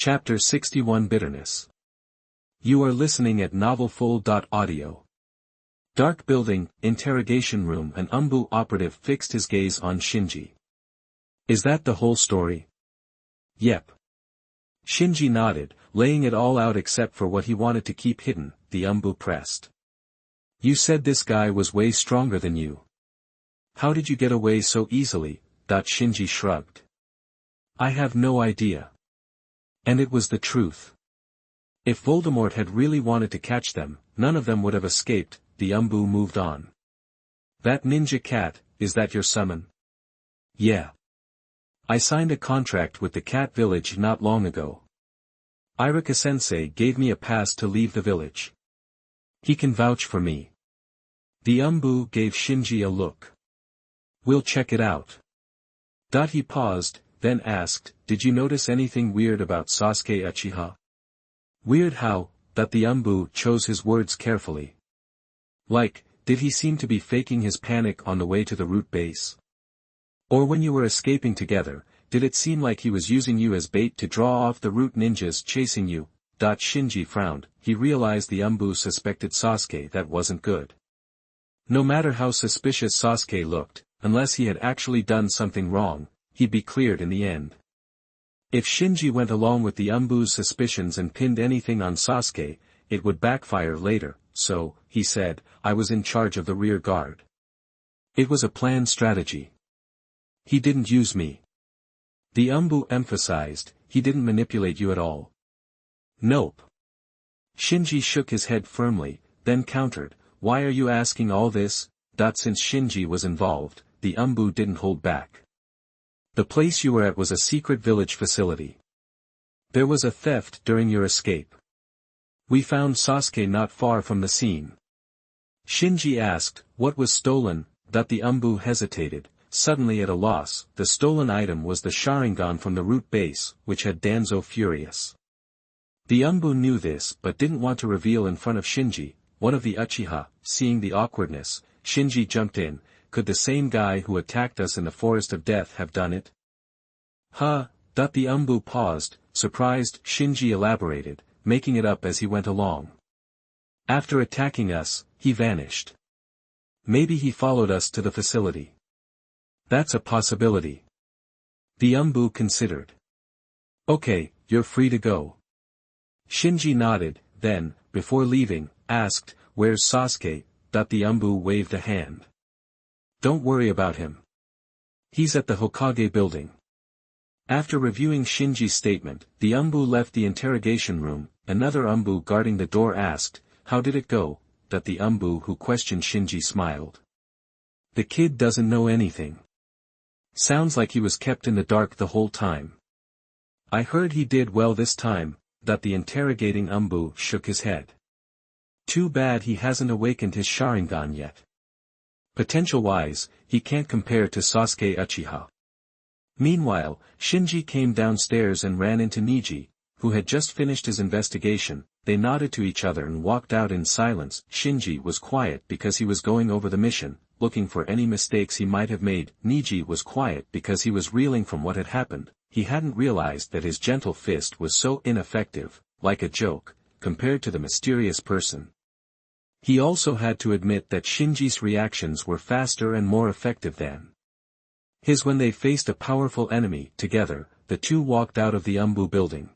Chapter 61 Bitterness. You are listening at novelfull.audio. Dark building, interrogation room. An Umbu operative fixed his gaze on Shinji. Is that the whole story? Yep. Shinji nodded, laying it all out except for what he wanted to keep hidden. The Umbu pressed. You said this guy was way stronger than you. How did you get away so easily? Shinji shrugged. I have no idea. And it was the truth. If Voldemort had really wanted to catch them, none of them would have escaped. The Umbu moved on. That ninja cat, is that your summon? Yeah. I signed a contract with the cat village not long ago. Irika-sensei gave me a pass to leave the village. He can vouch for me. The Umbu gave Shinji a look. We'll check it out. He paused, then asked, did you notice anything weird about Sasuke Uchiha? Weird how? The Umbu chose his words carefully. Like, did he seem to be faking his panic on the way to the root base? Or when you were escaping together, did it seem like he was using you as bait to draw off the root ninjas chasing you? Shinji frowned. He realized the Umbu suspected Sasuke. That wasn't good. No matter how suspicious Sasuke looked, unless he had actually done something wrong, he'd be cleared in the end. If Shinji went along with the Umbu's suspicions and pinned anything on Sasuke, it would backfire later, so, he said, I was in charge of the rear guard. It was a planned strategy. He didn't use me. The Umbu emphasized, he didn't manipulate you at all. Nope. Shinji shook his head firmly, then countered, why are you asking all this? Since Shinji was involved, the Umbu didn't hold back. The place you were at was a secret village facility. There was a theft during your escape. We found Sasuke not far from the scene. Shinji asked, what was stolen? The Umbu hesitated, suddenly at a loss. The stolen item was the Sharingan from the root base, which had Danzo furious. The Umbu knew this but didn't want to reveal in front of Shinji. One of the Uchiha, seeing the awkwardness, Shinji jumped in. Could the same guy who attacked us in the Forest of Death have done it? Huh? The Umbu paused, surprised. Shinji elaborated, making it up as he went along. After attacking us, he vanished. Maybe he followed us to the facility. That's a possibility. The Umbu considered. Okay, you're free to go. Shinji nodded, then, before leaving, asked, where's Sasuke? The Umbu waved a hand. Don't worry about him. He's at the Hokage building. After reviewing Shinji's statement, the Umbu left the interrogation room. Another Umbu guarding the door asked, how did it go? The Umbu who questioned Shinji smiled. The kid doesn't know anything. Sounds like he was kept in the dark the whole time. I heard he did well this time. The interrogating Umbu shook his head. Too bad he hasn't awakened his Sharingan yet. Potential-wise, he can't compare to Sasuke Uchiha. Meanwhile, Shinji came downstairs and ran into Niji, who had just finished his investigation. They nodded to each other and walked out in silence. Shinji was quiet because he was going over the mission, looking for any mistakes he might have made. Niji was quiet because he was reeling from what had happened. He hadn't realized that his gentle fist was so ineffective, like a joke, compared to the mysterious person. He also had to admit that Shinji's reactions were faster and more effective than his when they faced a powerful enemy. Together, the two walked out of the Umbu building.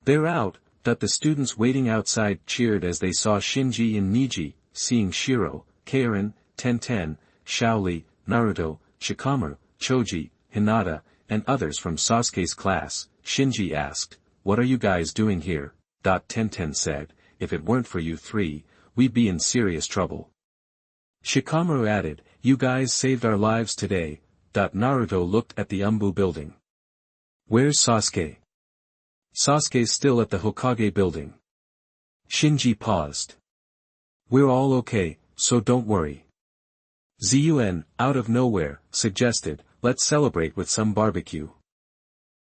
They're out. The students waiting outside cheered as they saw Shinji and Niji. Seeing Shiro, Keirin, Tenten, Shaoli, Naruto, Shikamaru, Choji, Hinata, and others from Sasuke's class, Shinji asked, what are you guys doing here? Tenten said, if it weren't for you three, we'd be in serious trouble. Shikamaru added, you guys saved our lives today. Naruto looked at the Umbu building. Where's Sasuke? Sasuke's still at the Hokage building. Shinji paused. We're all okay, so don't worry. Zun, out of nowhere, suggested, let's celebrate with some barbecue.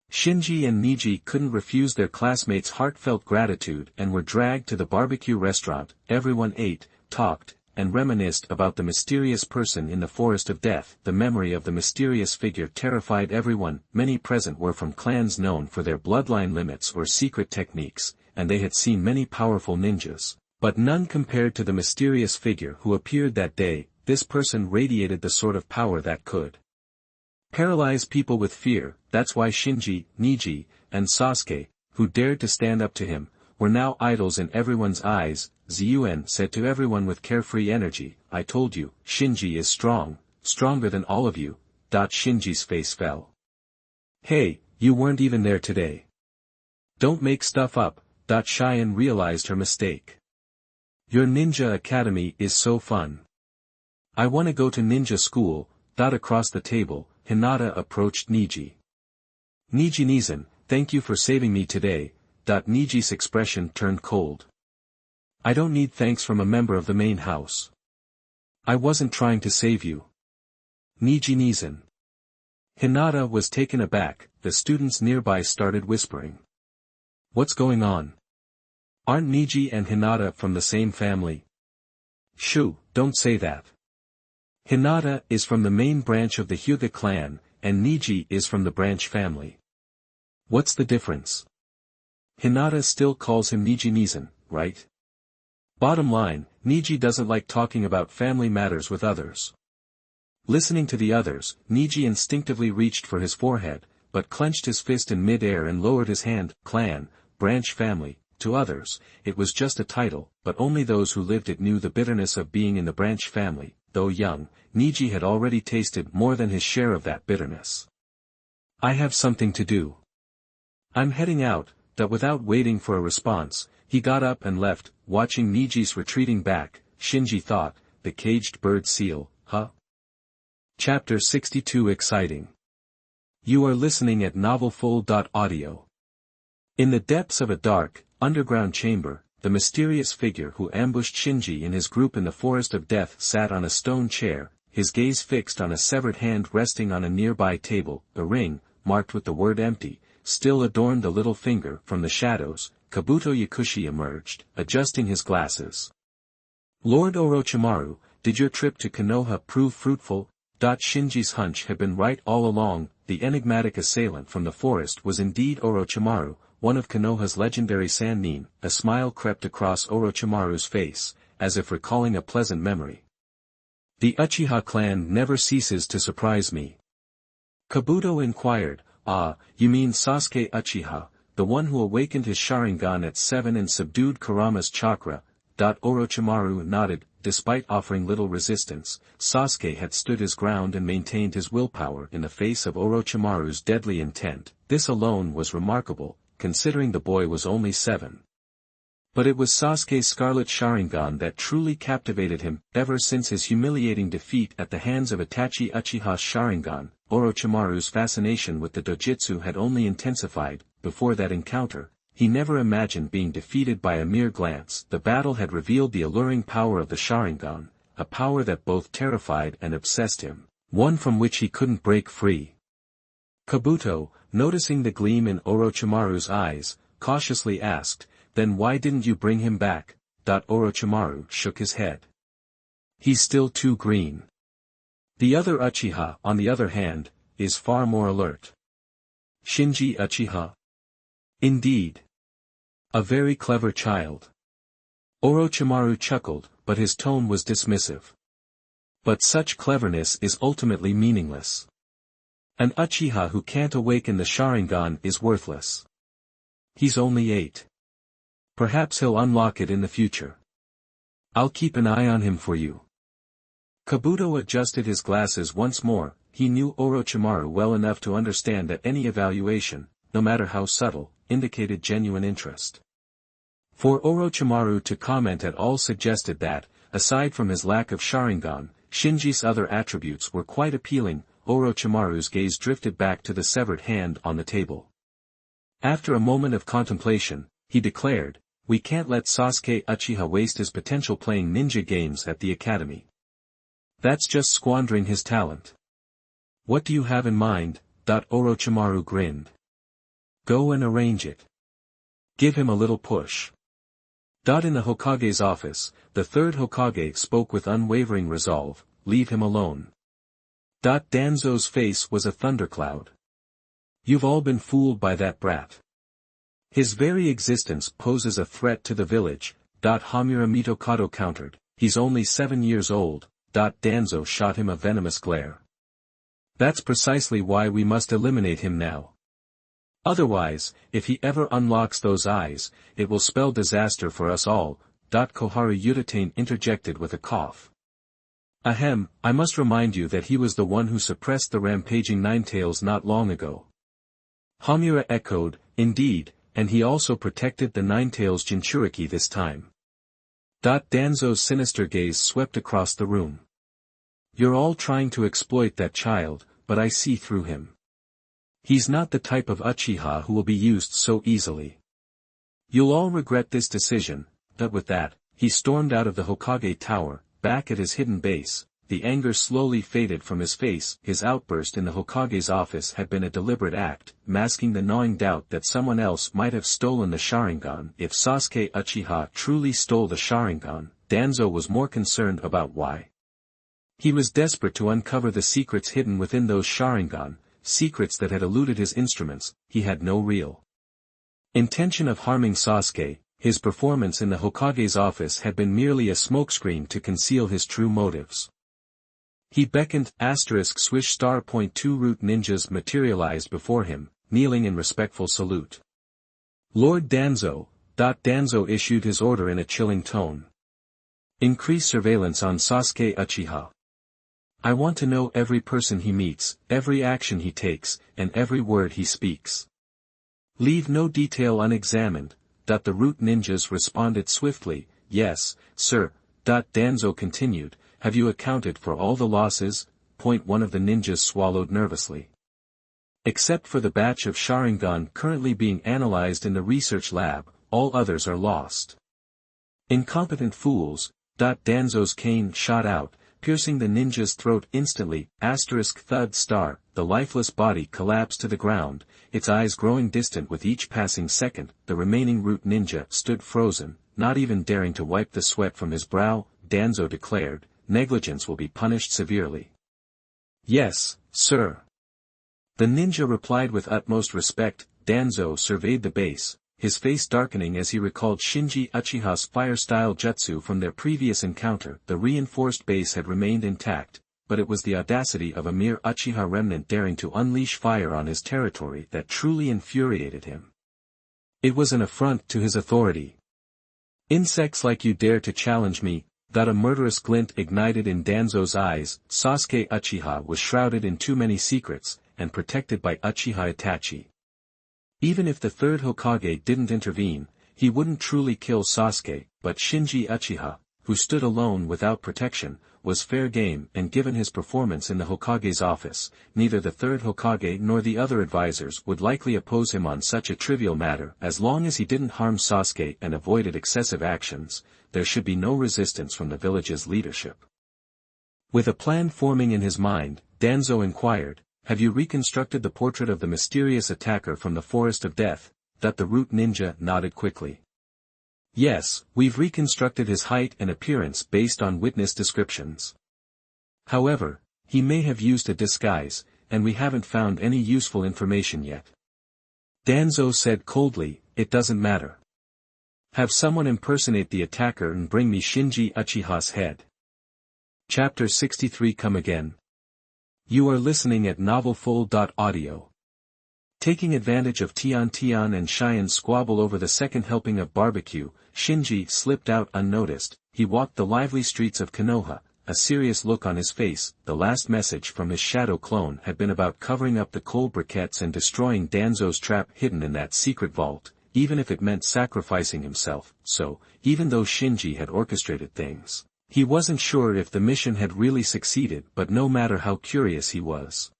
Shinji and Niji couldn't refuse their classmates' heartfelt gratitude and were dragged to the barbecue restaurant. Everyone ate, talked, and reminisced about the mysterious person in the forest of death. The memory of the mysterious figure terrified everyone. Many present were from clans known for their bloodline limits or secret techniques, and they had seen many powerful ninjas, but none compared to the mysterious figure who appeared that day. This person radiated the sort of power that could paralyze people with fear. That's why Shinji, Niji, and Sasuke, who dared to stand up to him, were now idols in everyone's eyes. Ziyuan said to everyone with carefree energy, "I told you, Shinji is strong, stronger than all of you." Shinji's face fell. "Hey, you weren't even there today. Don't make stuff up." Cheyenne realized her mistake. "Your ninja academy is so fun. I want to go to ninja school." Across the table, Hinata approached Niji. "Niji-Nizan, thank you for saving me today." Niji's expression turned cold. "I don't need thanks from a member of the main house. I wasn't trying to save you." Niji-Nizan. Hinata was taken aback. The students nearby started whispering. "What's going on? Aren't Niji and Hinata from the same family?" "Shoo, don't say that. Hinata is from the main branch of the Hyuga clan, and Niji is from the branch family. What's the difference? Hinata still calls him Niji-Nizan, right? Bottom line, Niji doesn't like talking about family matters with others." Listening to the others, Niji instinctively reached for his forehead, but clenched his fist in mid-air and lowered his hand. Clan, branch family. To others, it was just a title, but only those who lived it knew the bitterness of being in the branch family. Though young, Niji had already tasted more than his share of that bitterness. "I have something to do. I'm heading out." Without waiting for a response, he got up and left. Watching Niji's retreating back, Shinji thought, the caged bird seal, huh? Chapter 62 Exciting. You are listening at novelfull.audio. In the depths of a dark, underground chamber, the mysterious figure who ambushed Shinji and his group in the forest of death sat on a stone chair, his gaze fixed on a severed hand resting on a nearby table. A ring, marked with the word empty, still adorned the little finger. From the shadows, Kabuto Yakushi emerged, adjusting his glasses. "Lord Orochimaru, did your trip to Konoha prove fruitful?" Shinji's hunch had been right all along. The enigmatic assailant from the forest was indeed Orochimaru, one of Konoha's legendary Sannin. A smile crept across Orochimaru's face, as if recalling a pleasant memory. "The Uchiha clan never ceases to surprise me." Kabuto inquired. "Ah, you mean Sasuke Uchiha, the one who awakened his Sharingan at 7 and subdued Kurama's chakra?" Orochimaru nodded. Despite offering little resistance, Sasuke had stood his ground and maintained his willpower in the face of Orochimaru's deadly intent. This alone was remarkable, considering the boy was only 7. But it was Sasuke's Scarlet Sharingan that truly captivated him. Ever since his humiliating defeat at the hands of Itachi Uchiha's Sharingan, Orochimaru's fascination with the dojutsu had only intensified. Before that encounter, he never imagined being defeated by a mere glance. The battle had revealed the alluring power of the Sharingan, a power that both terrified and obsessed him, one from which he couldn't break free. Kabuto, noticing the gleam in Orochimaru's eyes, cautiously asked, "Then why didn't you bring him back?" Orochimaru shook his head. "He's still too green. The other Uchiha, on the other hand, is far more alert." "Shinji Uchiha? Indeed. A very clever child." Orochimaru chuckled, but his tone was dismissive. "But such cleverness is ultimately meaningless. An Uchiha who can't awaken the Sharingan is worthless. He's only 8. Perhaps he'll unlock it in the future. I'll keep an eye on him for you." Kabuto adjusted his glasses once more. He knew Orochimaru well enough to understand that any evaluation, no matter how subtle, indicated genuine interest. For Orochimaru to comment at all suggested that, aside from his lack of Sharingan, Shinji's other attributes were quite appealing. Orochimaru's gaze drifted back to the severed hand on the table. After a moment of contemplation, he declared, "We can't let Sasuke Uchiha waste his potential playing ninja games at the academy. That's just squandering his talent." "What do you have in mind?" Orochimaru grinned. "Go and arrange it. Give him a little push." In the Hokage's office, the third Hokage spoke with unwavering resolve, "Leave him alone." Danzo's face was a thundercloud. "You've all been fooled by that brat. His very existence poses a threat to the village," Hamura Mitokado countered. "He's only 7 years old." Danzo shot him a venomous glare. "That's precisely why we must eliminate him now. Otherwise, if he ever unlocks those eyes, it will spell disaster for us all." Koharu Utatane interjected with a cough. "Ahem, I must remind you that he was the one who suppressed the rampaging Ninetails not long ago." Hamura echoed, "Indeed, and he also protected the Ninetails Jinchuriki this time." Danzo's sinister gaze swept across the room. "You're all trying to exploit that child, but I see through him. He's not the type of Uchiha who will be used so easily. You'll all regret this decision." With that, he stormed out of the Hokage Tower, back at his hidden base. The anger slowly faded from his face. His outburst in the Hokage's office had been a deliberate act, masking the gnawing doubt that someone else might have stolen the Sharingan. If Sasuke Uchiha truly stole the Sharingan, Danzo was more concerned about why. He was desperate to uncover the secrets hidden within those Sharingan, secrets that had eluded his instruments. He had no real intention of harming Sasuke. His performance in the Hokage's office had been merely a smokescreen to conceal his true motives. He beckoned, *swish *.2 root ninjas materialized before him, kneeling in respectful salute. "Lord Danzo." Danzo issued his order in a chilling tone. "Increase surveillance on Sasuke Uchiha. I want to know every person he meets, every action he takes, and every word he speaks. Leave no detail unexamined." The root ninjas responded swiftly, "Yes, sir." Danzo continued, "Have you accounted for all the losses?" One of the ninjas swallowed nervously. "Except for the batch of Sharingan currently being analyzed in the research lab, all others are lost." "Incompetent fools." Danzo's cane shot out, piercing the ninja's throat instantly. *thud*. The lifeless body collapsed to the ground, its eyes growing distant with each passing second. The remaining root ninja stood frozen, not even daring to wipe the sweat from his brow. Danzo declared, "Negligence will be punished severely." "Yes, sir." The ninja replied with utmost respect. Danzo surveyed the base, his face darkening as he recalled Shinji Uchiha's fire-style jutsu from their previous encounter. The reinforced base had remained intact, but it was the audacity of a mere Uchiha remnant daring to unleash fire on his territory that truly infuriated him. It was an affront to his authority. "Insects like you dare to challenge me." A murderous glint ignited in Danzo's eyes. Sasuke Uchiha was shrouded in too many secrets, and protected by Uchiha Itachi. Even if the third Hokage didn't intervene, he wouldn't truly kill Sasuke, but Shinji Uchiha, who stood alone without protection, was fair game. And given his performance in the Hokage's office, neither the third Hokage nor the other advisors would likely oppose him on such a trivial matter. As long as he didn't harm Sasuke and avoided excessive actions, there should be no resistance from the village's leadership. With a plan forming in his mind, Danzo inquired, "Have you reconstructed the portrait of the mysterious attacker from the Forest of Death?" The root ninja nodded quickly. "Yes, we've reconstructed his height and appearance based on witness descriptions. However, he may have used a disguise, and we haven't found any useful information yet." Danzo said coldly, "It doesn't matter. Have someone impersonate the attacker and bring me Shinji Uchiha's head." Chapter 63. Come again. You are listening at novelfull.audio. Taking advantage of Tian and Cheyenne squabble over the second helping of barbecue, Shinji slipped out unnoticed. He walked the lively streets of Konoha, a serious look on his face. The last message from his shadow clone had been about covering up the coal briquettes and destroying Danzo's trap hidden in that secret vault, even if it meant sacrificing himself. So, even though Shinji had orchestrated things, he wasn't sure if the mission had really succeeded. But no matter how curious he was,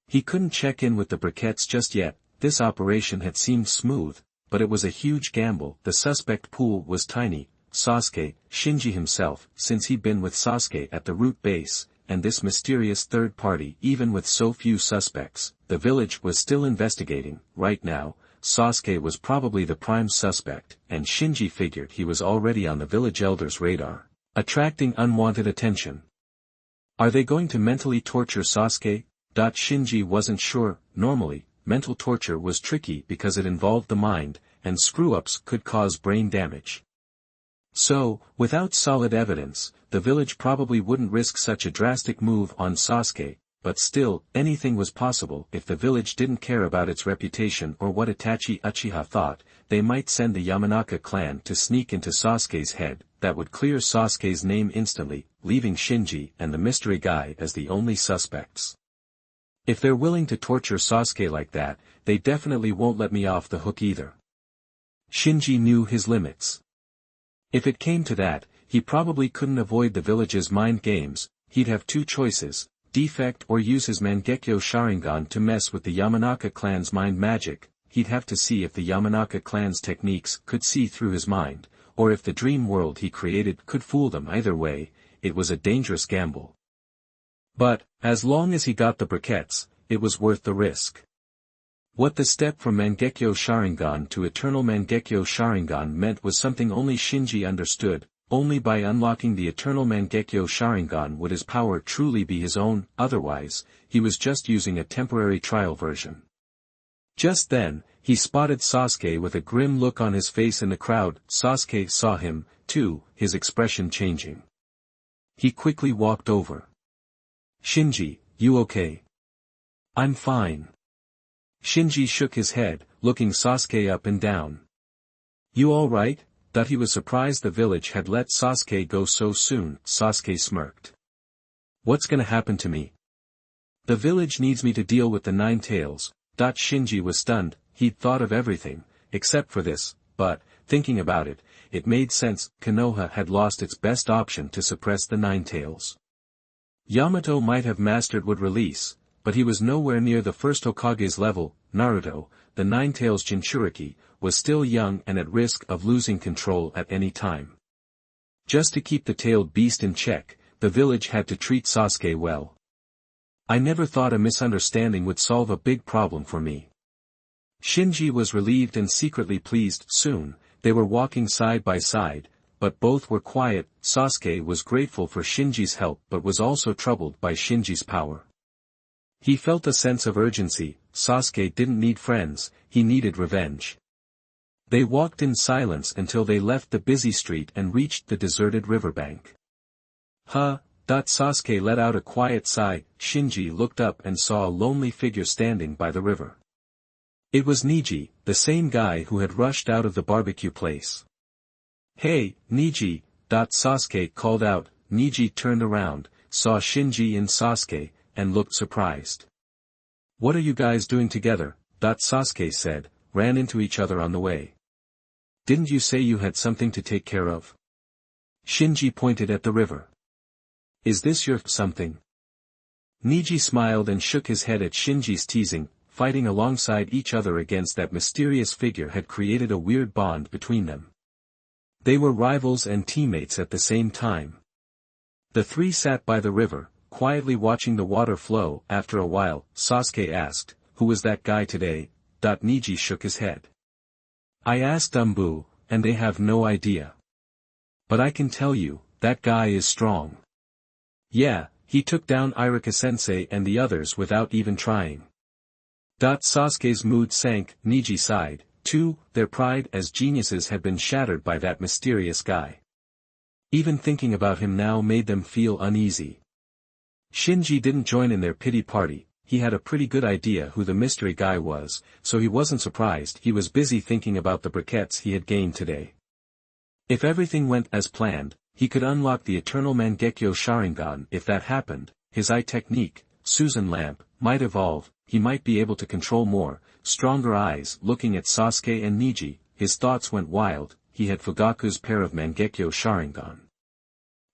he couldn't check in with the briquettes just yet. This operation had seemed smooth, but it was a huge gamble. The suspect pool was tiny: Sasuke, Shinji himself, since he'd been with Sasuke at the root base, and this mysterious third party. Even with so few suspects, the village was still investigating. Right now, Sasuke was probably the prime suspect, and Shinji figured he was already on the village elder's radar, attracting unwanted attention. Are they going to mentally torture Sasuke? Shinji wasn't sure. Normally, mental torture was tricky because it involved the mind, and screw-ups could cause brain damage. So, without solid evidence, the village probably wouldn't risk such a drastic move on Sasuke, but still, anything was possible. If the village didn't care about its reputation or what Itachi Uchiha thought, they might send the Yamanaka clan to sneak into Sasuke's head. That would clear Sasuke's name instantly, leaving Shinji and the mystery guy as the only suspects. If they're willing to torture Sasuke like that, they definitely won't let me off the hook either. Shinji knew his limits. If it came to that, he probably couldn't avoid the village's mind games. He'd have two choices: defect or use his Mangekyo Sharingan to mess with the Yamanaka clan's mind magic. He'd have to see if the Yamanaka clan's techniques could see through his mind, or if the dream world he created could fool them. Either way, it was a dangerous gamble. But, as long as he got the briquettes, it was worth the risk. What the step from Mangekyo Sharingan to Eternal Mangekyo Sharingan meant was something only Shinji understood. Only by unlocking the Eternal Mangekyo Sharingan would his power truly be his own, otherwise, he was just using a temporary trial version. Just then, he spotted Sasuke with a grim look on his face in the crowd. Sasuke saw him, too, his expression changing. He quickly walked over. "Shinji, you okay?" "I'm fine." Shinji shook his head, looking Sasuke up and down. "You alright?" That he was surprised the village had let Sasuke go so soon. Sasuke smirked. "What's gonna happen to me?" "The village needs me to deal with the Nine Tails." Shinji was stunned. He'd thought of everything, except for this, but, thinking about it, it made sense. Konoha had lost its best option to suppress the Nine Tails. Yamato might have mastered wood release, but he was nowhere near the first Hokage's level. Naruto, the Nine Tails Jinchuriki, was still young and at risk of losing control at any time. Just to keep the tailed beast in check, the village had to treat Sasuke well. "I never thought a misunderstanding would solve a big problem for me." Shinji was relieved and secretly pleased. Soon, they were walking side by side, but both were quiet. Sasuke was grateful for Shinji's help but was also troubled by Shinji's power. He felt a sense of urgency. Sasuke didn't need friends, he needed revenge. They walked in silence until they left the busy street and reached the deserted riverbank. Sasuke let out a quiet sigh. Shinji looked up and saw a lonely figure standing by the river. It was Niji, the same guy who had rushed out of the barbecue place. "Hey, Niji," Sasuke called out. Niji turned around, saw Shinji and Sasuke, and looked surprised. "What are you guys doing together?" Sasuke said, "Ran into each other on the way." "Didn't you say you had something to take care of?" Shinji pointed at the river. "Is this your something?" Niji smiled and shook his head at Shinji's teasing. Fighting alongside each other against that mysterious figure had created a weird bond between them. They were rivals and teammates at the same time. The three sat by the river, quietly watching the water flow. After a while, Sasuke asked, "Who was that guy today?" Niji shook his head. "I asked Umbu, and they have no idea. But I can tell you, that guy is strong. Yeah, he took down Irika-sensei and the others without even trying." Sasuke's mood sank. Niji sighed, too. Their pride as geniuses had been shattered by that mysterious guy. Even thinking about him now made them feel uneasy. Shinji didn't join in their pity party. He had a pretty good idea who the mystery guy was, so he wasn't surprised. He was busy thinking about the briquettes he had gained today. If everything went as planned, he could unlock the Eternal Mangekyo Sharingan. If that happened, his eye technique, Susan Lamp, might evolve. He might be able to control more, stronger eyes. Looking at Sasuke and Niji, his thoughts went wild. He had Fugaku's pair of Mangekyo Sharingan.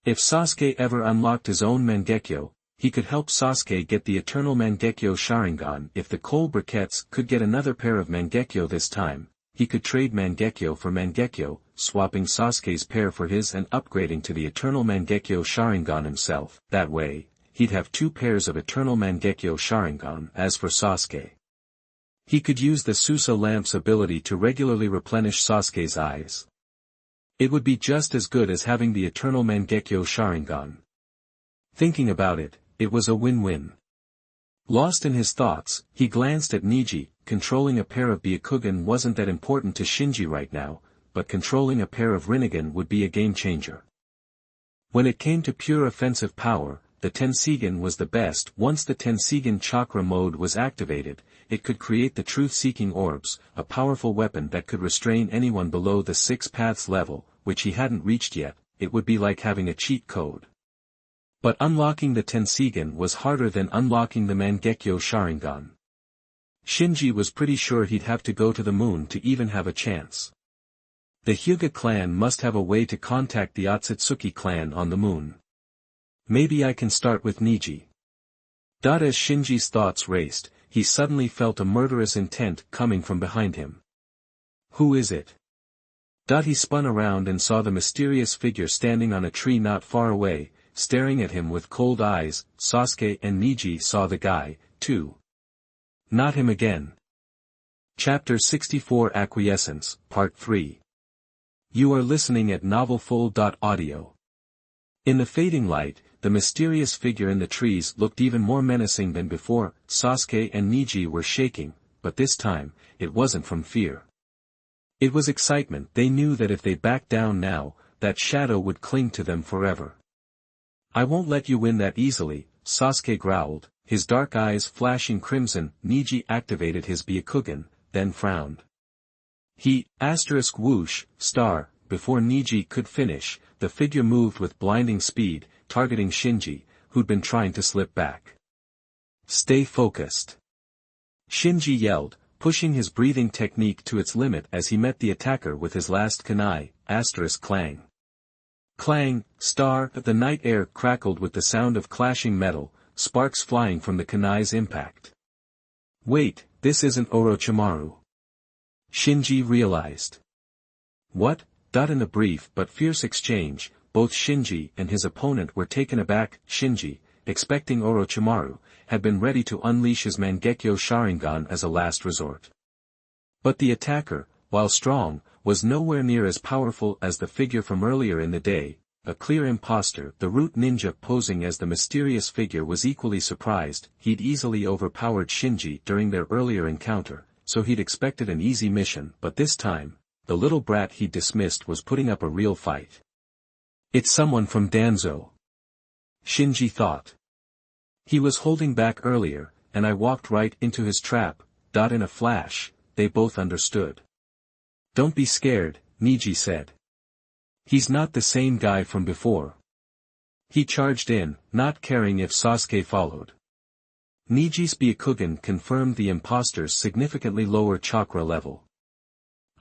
If Sasuke ever unlocked his own Mangekyo, he could help Sasuke get the Eternal Mangekyo Sharingan. If the coal briquettes could get another pair of Mangekyo this time, he could trade Mangekyo for Mangekyo, swapping Sasuke's pair for his and upgrading to the Eternal Mangekyo Sharingan himself. That way, he'd have two pairs of Eternal Mangekyo Sharingan. As for Sasuke, He could use the Susa lamp's ability to regularly replenish Sasuke's eyes. It would be just as good as having the eternal Mangekyo Sharingan. Thinking about it, it was a win-win. Lost in his thoughts, he glanced at Niji. Controlling a pair of Byakugan wasn't that important to Shinji right now, but controlling a pair of Rinnegan would be a game-changer. When it came to pure offensive power, the Tensegan was the best. Once the Tensegan chakra mode was activated, it could create the truth-seeking orbs, a powerful weapon that could restrain anyone below the 6 paths level, which he hadn't reached yet. It would be like having a cheat code. But unlocking the Tensegan was harder than unlocking the Mangekyo Sharingan. Shinji was pretty sure he'd have to go to the moon to even have a chance. The Hyuga clan must have a way to contact the Otsutsuki clan on the moon. Maybe I can start with Niji. As Shinji's thoughts raced, he suddenly felt a murderous intent coming from behind him. Who is it? He spun around and saw the mysterious figure standing on a tree not far away, staring at him with cold eyes. Sasuke and Niji saw the guy, too. Not him again. Chapter 64 Acquiescence, Part 3. You are listening at novelfull.audio. In the fading light, the mysterious figure in the trees looked even more menacing than before. Sasuke and Niji were shaking, but this time, it wasn't from fear. It was excitement. They knew that if they backed down now, that shadow would cling to them forever. I won't let you win that easily, Sasuke growled, his dark eyes flashing crimson. Niji activated his Byakugan, then frowned. Whoosh, star. Before Niji could finish, the figure moved with blinding speed, targeting Shinji, who'd been trying to slip back. Stay focused. Shinji yelled, pushing his breathing technique to its limit as he met the attacker with his last kunai, clang. Clang, star. The night air crackled with the sound of clashing metal, sparks flying from the kunai's impact. Wait, this isn't Orochimaru. Shinji realized. What? In the brief but fierce exchange, both Shinji and his opponent were taken aback. Shinji, expecting Orochimaru, had been ready to unleash his Mangekyo Sharingan as a last resort. But the attacker, while strong, was nowhere near as powerful as the figure from earlier in the day, a clear imposter. The root ninja posing as the mysterious figure was equally surprised. He'd easily overpowered Shinji during their earlier encounter, so he'd expected an easy mission, but this time, the little brat he'd dismissed was putting up a real fight. It's someone from Danzo. Shinji thought. He was holding back earlier, and I walked right into his trap. In a flash, they both understood. Don't be scared, Niji said. He's not the same guy from before. He charged in, not caring if Sasuke followed. Niji's Byakugan confirmed the imposter's significantly lower chakra level.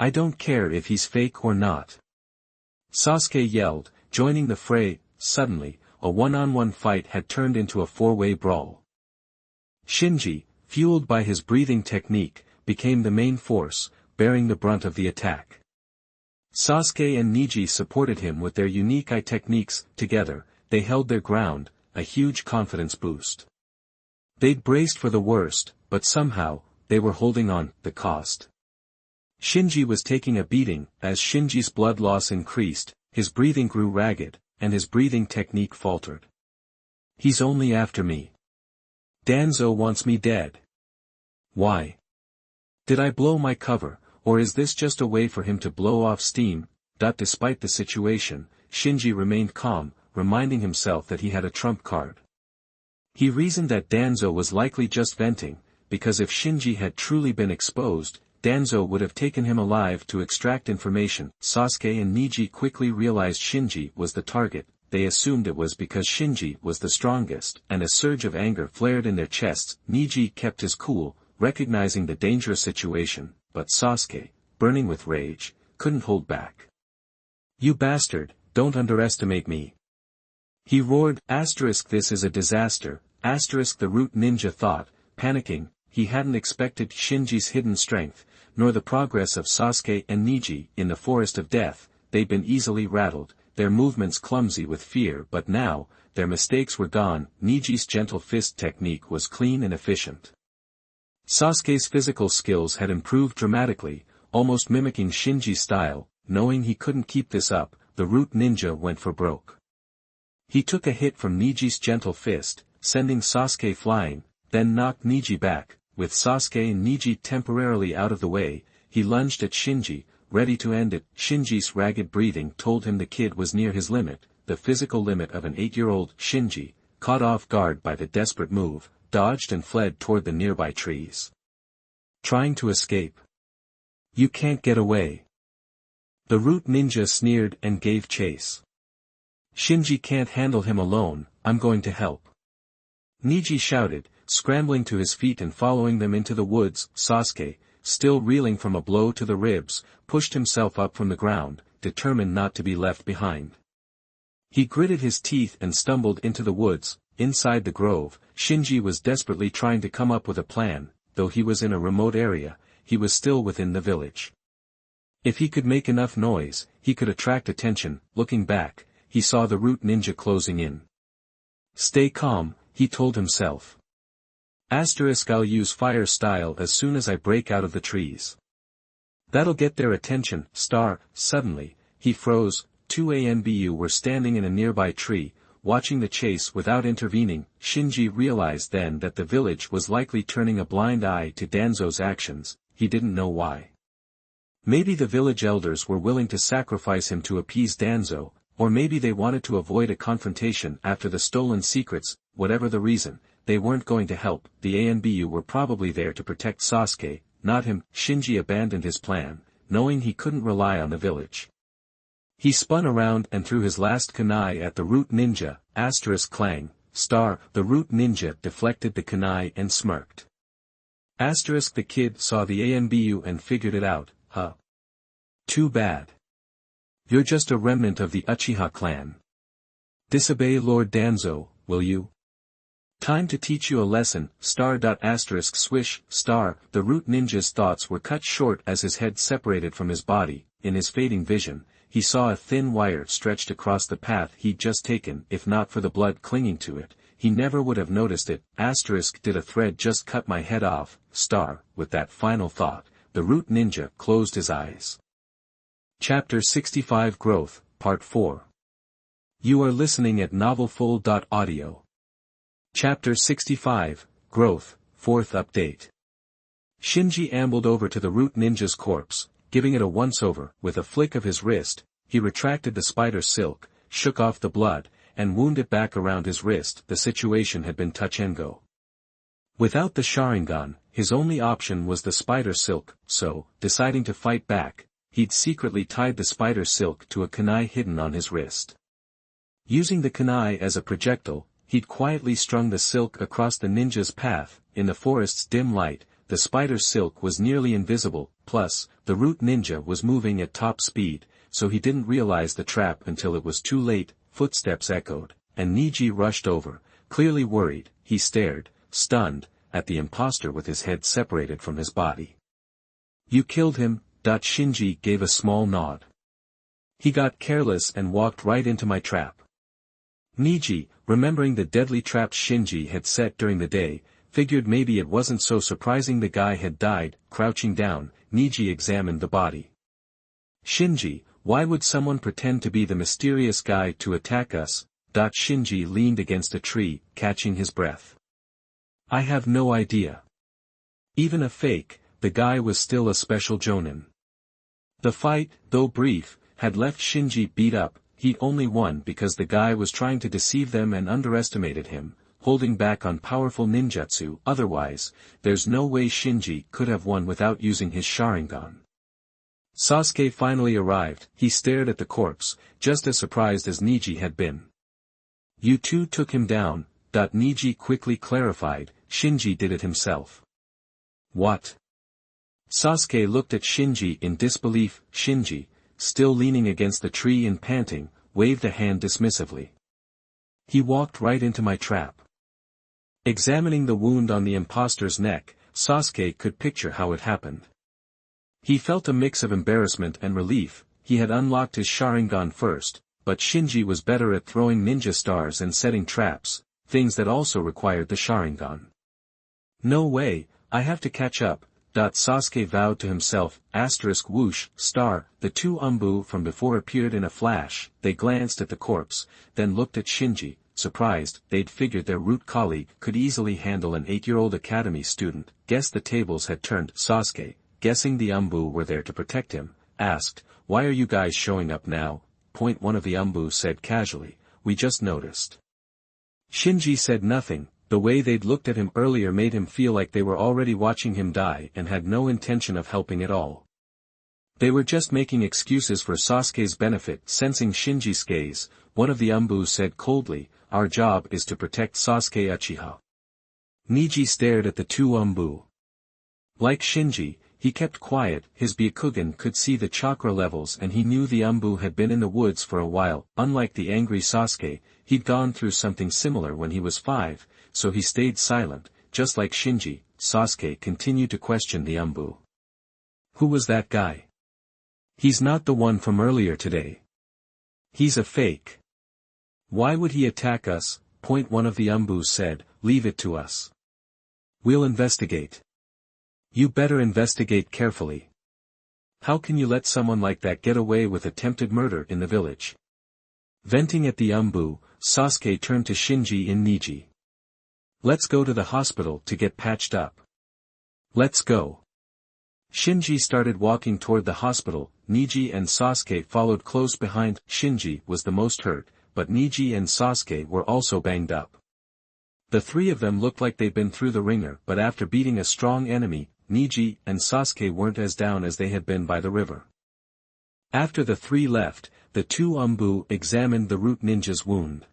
I don't care if he's fake or not. Sasuke yelled, joining the fray. Suddenly, a one-on-one fight had turned into a four-way brawl. Shinji, fueled by his breathing technique, became the main force, bearing the brunt of the attack. Sasuke and Niji supported him with their unique eye techniques. Together, they held their ground, a huge confidence boost. They'd braced for the worst, but somehow, they were holding on. The cost. Shinji was taking a beating. As Shinji's blood loss increased, his breathing grew ragged, and his breathing technique faltered. He's only after me. Danzo wants me dead. Why? Did I blow my cover, or is this just a way for him to blow off steam? Despite the situation, Shinji remained calm, reminding himself that he had a trump card. He reasoned that Danzo was likely just venting, because if Shinji had truly been exposed, Danzo would have taken him alive to extract information. Sasuke and Niji quickly realized Shinji was the target. They assumed it was because Shinji was the strongest, and a surge of anger flared in their chests. Niji kept his cool, recognizing the dangerous situation, but Sasuke, burning with rage, couldn't hold back. You bastard, don't underestimate me. He roared. This is a disaster. The root ninja thought, panicking. He hadn't expected Shinji's hidden strength, nor the progress of Sasuke and Niji. In the forest of death, they'd been easily rattled, their movements clumsy with fear, but now, their mistakes were gone. Niji's gentle fist technique was clean and efficient. Sasuke's physical skills had improved dramatically, almost mimicking Shinji's style. Knowing he couldn't keep this up, the root ninja went for broke. He took a hit from Niji's gentle fist, sending Sasuke flying, then knocked Niji back. With Sasuke and Niji temporarily out of the way, he lunged at Shinji, ready to end it. Shinji's ragged breathing told him the kid was near his limit, the physical limit of an 8-year-old. Shinji, caught off guard by the desperate move, dodged and fled toward the nearby trees. Trying to escape. You can't get away. The root ninja sneered and gave chase. Shinji can't handle him alone, I'm going to help. Niji shouted, scrambling to his feet and following them into the woods. Sasuke, still reeling from a blow to the ribs, pushed himself up from the ground, determined not to be left behind. He gritted his teeth and stumbled into the woods. Inside the grove, Shinji was desperately trying to come up with a plan. Though he was in a remote area, he was still within the village. If he could make enough noise, he could attract attention. Looking back, he saw the root ninja closing in. Stay calm, he told himself. I'll use fire style as soon as I break out of the trees. That'll get their attention. Suddenly, he froze. 2 ANBU were standing in a nearby tree, watching the chase without intervening. Shinji realized then that the village was likely turning a blind eye to Danzo's actions. He didn't know why. Maybe the village elders were willing to sacrifice him to appease Danzo, or maybe they wanted to avoid a confrontation after the stolen secrets. Whatever the reason, they weren't going to help. The ANBU were probably there to protect Sasuke, not him. Shinji abandoned his plan, knowing he couldn't rely on the village. He spun around and threw his last kunai at the root ninja. Clang. The root ninja deflected the kunai and smirked. The kid saw the ANBU and figured it out. Huh. Too bad. You're just a remnant of the Uchiha clan. Disobey Lord Danzo, will you? Time to teach you a lesson. Swish. The root ninja's thoughts were cut short as his head separated from his body. In his fading vision, he saw a thin wire stretched across the path he'd just taken. If not for the blood clinging to it, he never would have noticed it. Did a thread just cut my head off? With that final thought, the root ninja closed his eyes. Chapter 65 Growth, Part 4. You are listening at novelfull.audio. Chapter 65, Growth, 4th Update. Shinji ambled over to the root ninja's corpse, giving it a once-over. With a flick of his wrist, he retracted the spider silk, shook off the blood, and wound it back around his wrist. The situation had been touch and go. Without the Sharingan, his only option was the spider silk, so, deciding to fight back, he'd secretly tied the spider silk to a kunai hidden on his wrist. Using the kunai as a projectile, he'd quietly strung the silk across the ninja's path. In the forest's dim light, the spider silk was nearly invisible. Plus, the root ninja was moving at top speed, so he didn't realize the trap until it was too late. Footsteps echoed, and Niji rushed over. Clearly worried, he stared, stunned, at the imposter with his head separated from his body. You killed him. Shinji gave a small nod. He got careless and walked right into my trap. Niji, remembering the deadly traps Shinji had set during the day, figured maybe it wasn't so surprising the guy had died. Crouching down, Niji examined the body. Shinji, why would someone pretend to be the mysterious guy to attack us? Shinji leaned against a tree, catching his breath. I have no idea. Even a fake, the guy was still a special jonin. The fight, though brief, had left Shinji beat up. He'd only won because the guy was trying to deceive them and underestimated him, holding back on powerful ninjutsu. Otherwise, there's no way Shinji could have won without using his Sharingan. Sasuke finally arrived. He stared at the corpse, just as surprised as Niji had been. You two took him down. Niji quickly clarified, Shinji did it himself. What? Sasuke looked at Shinji in disbelief. Shinji, still leaning against the tree and panting, waved a hand dismissively. He walked right into my trap. Examining the wound on the imposter's neck, Sasuke could picture how it happened. He felt a mix of embarrassment and relief. He had unlocked his Sharingan first, but Shinji was better at throwing ninja stars and setting traps, things that also required the Sharingan. No way, I have to catch up. Sasuke vowed to himself, whoosh, star, the two Umbu from before appeared in a flash. They glanced at the corpse, then looked at Shinji, surprised. They'd figured their root colleague could easily handle an 8-year-old academy student. Guessed the tables had turned. Sasuke, guessing the Umbu were there to protect him, asked, "Why are you guys showing up now?" One of the Umbu said casually, "We just noticed." Shinji said nothing. The way they'd looked at him earlier made him feel like they were already watching him die and had no intention of helping at all. They were just making excuses for Sasuke's benefit. Sensing Shinji's gaze, one of the Umbu said coldly, "Our job is to protect Sasuke Uchiha." Neji stared at the two Umbu. Like Shinji, he kept quiet. His Byakugan could see the chakra levels and he knew the Umbu had been in the woods for a while. Unlike the angry Sasuke, he'd gone through something similar when he was 5, so he stayed silent. Just like Shinji, Sasuke continued to question the Umbu. "Who was that guy? He's not the one from earlier today. He's a fake. Why would he attack us?" One of the Umbu said, "Leave it to us. We'll investigate." "You better investigate carefully. How can you let someone like that get away with attempted murder in the village?" Venting at the Umbu, Sasuke turned to Shinji and Neji. "Let's go to the hospital to get patched up." "Let's go." Shinji started walking toward the hospital. Neji and Sasuke followed close behind. Shinji was the most hurt, but Neji and Sasuke were also banged up. The three of them looked like they'd been through the ringer, but after beating a strong enemy, Neji and Sasuke weren't as down as they had been by the river. After the three left, the two Umbu examined the root ninja's wound.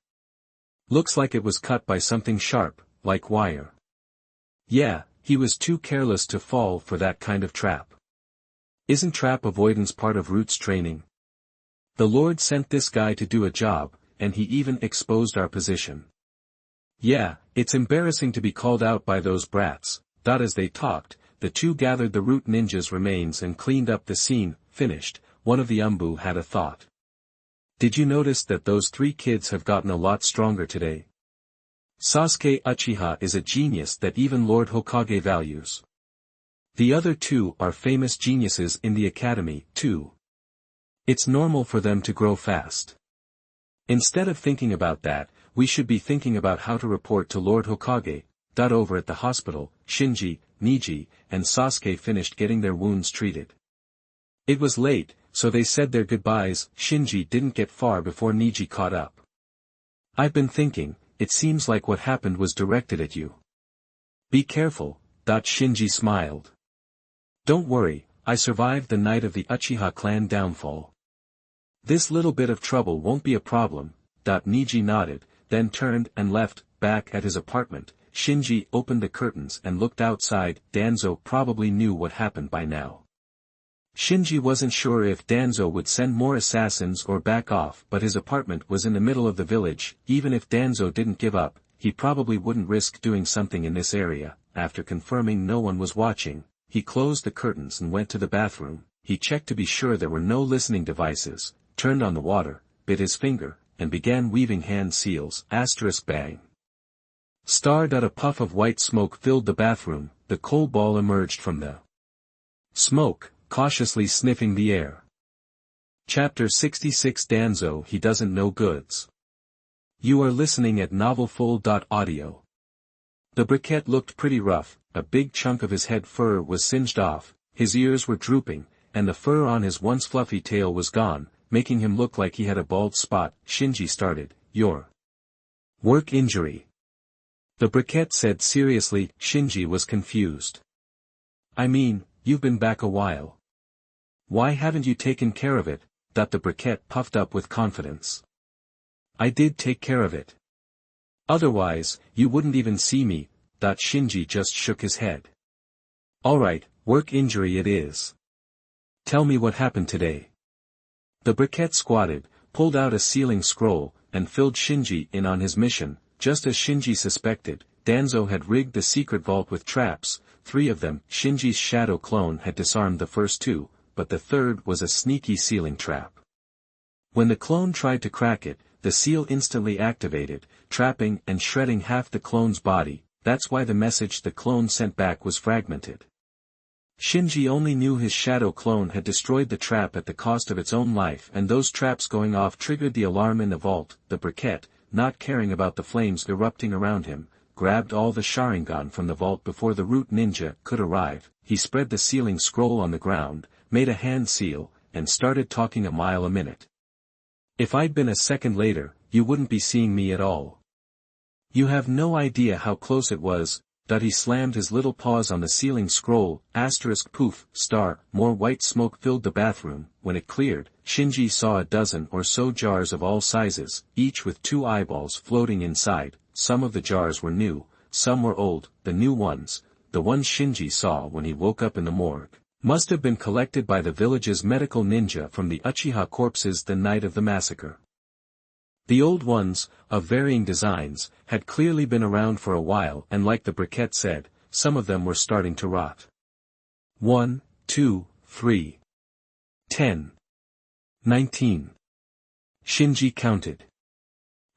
"Looks like it was cut by something sharp, like wire." "Yeah, he was too careless to fall for that kind of trap. Isn't trap avoidance part of Root's training? The Lord sent this guy to do a job, and he even exposed our position. Yeah, it's embarrassing to be called out by those brats." As they talked, the two gathered the root ninja's remains and cleaned up the scene. Finished, one of the Umbu had a thought. "Did you notice that those three kids have gotten a lot stronger today? Sasuke Uchiha is a genius that even Lord Hokage values. The other two are famous geniuses in the academy, too. It's normal for them to grow fast. Instead of thinking about that, we should be thinking about how to report to Lord Hokage." Over at the hospital, Shinji, Neji, and Sasuke finished getting their wounds treated. It was late, so they said their goodbyes. Shinji didn't get far before Neji caught up. "I've been thinking, it seems like what happened was directed at you. Be careful." Shinji smiled. "Don't worry, I survived the night of the Uchiha clan downfall. This little bit of trouble won't be a problem." Neji nodded, then turned and left. Back at his apartment, Shinji opened the curtains and looked outside. Danzo probably knew what happened by now. Shinji wasn't sure if Danzo would send more assassins or back off, but his apartment was in the middle of the village. Even if Danzo didn't give up, he probably wouldn't risk doing something in this area. After confirming no one was watching, he closed the curtains and went to the bathroom. He checked to be sure there were no listening devices, turned on the water, bit his finger, and began weaving hand seals. Bang. A puff of white smoke filled the bathroom. The coal ball emerged from the smoke, cautiously sniffing the air. Chapter 66 Danzo He Doesn't Know Goods. You are listening at novelfull.audio. The briquette looked pretty rough. A big chunk of his head fur was singed off, his ears were drooping, and the fur on his once fluffy tail was gone, making him look like he had a bald spot. Shinji started, "Your work injury?" The briquette said seriously. Shinji was confused. "I mean, you've been back a while. Why haven't you taken care of it?" The briquette puffed up with confidence. "I did take care of it. Otherwise, you wouldn't even see me." Shinji just shook his head. "Alright, work injury it is. Tell me what happened today." The briquette squatted, pulled out a sealing scroll, and filled Shinji in on his mission. Just as Shinji suspected, Danzo had rigged the secret vault with traps, 3 of them. Shinji's shadow clone had disarmed the first 2, but the third was a sneaky sealing trap. When the clone tried to crack it, the seal instantly activated, trapping and shredding half the clone's body. that's why the message the clone sent back was fragmented. Shinji only knew his shadow clone had destroyed the trap at the cost of its own life, and those traps going off triggered the alarm in the vault. The briquette, not caring about the flames erupting around him, grabbed all the Sharingan from the vault before the root ninja could arrive. He spread the sealing scroll on the ground, made a hand seal, and started talking a mile a minute. If I'd been a second later, you wouldn't be seeing me at all. You have no idea how close it was. He slammed his little paws on the sealing scroll, poof, star, more white smoke filled the bathroom. When it cleared, Shinji saw a dozen or so jars of all sizes, each with 2 eyeballs floating inside. Some of the jars were new, some were old. The new ones, the ones Shinji saw when he woke up in the morgue, must have been collected by the village's medical ninja from the Uchiha corpses the night of the massacre. The old ones, of varying designs, had clearly been around for a while, and like the briquette said, some of them were starting to rot. 1, 2, 3. 10. 19. Shinji counted.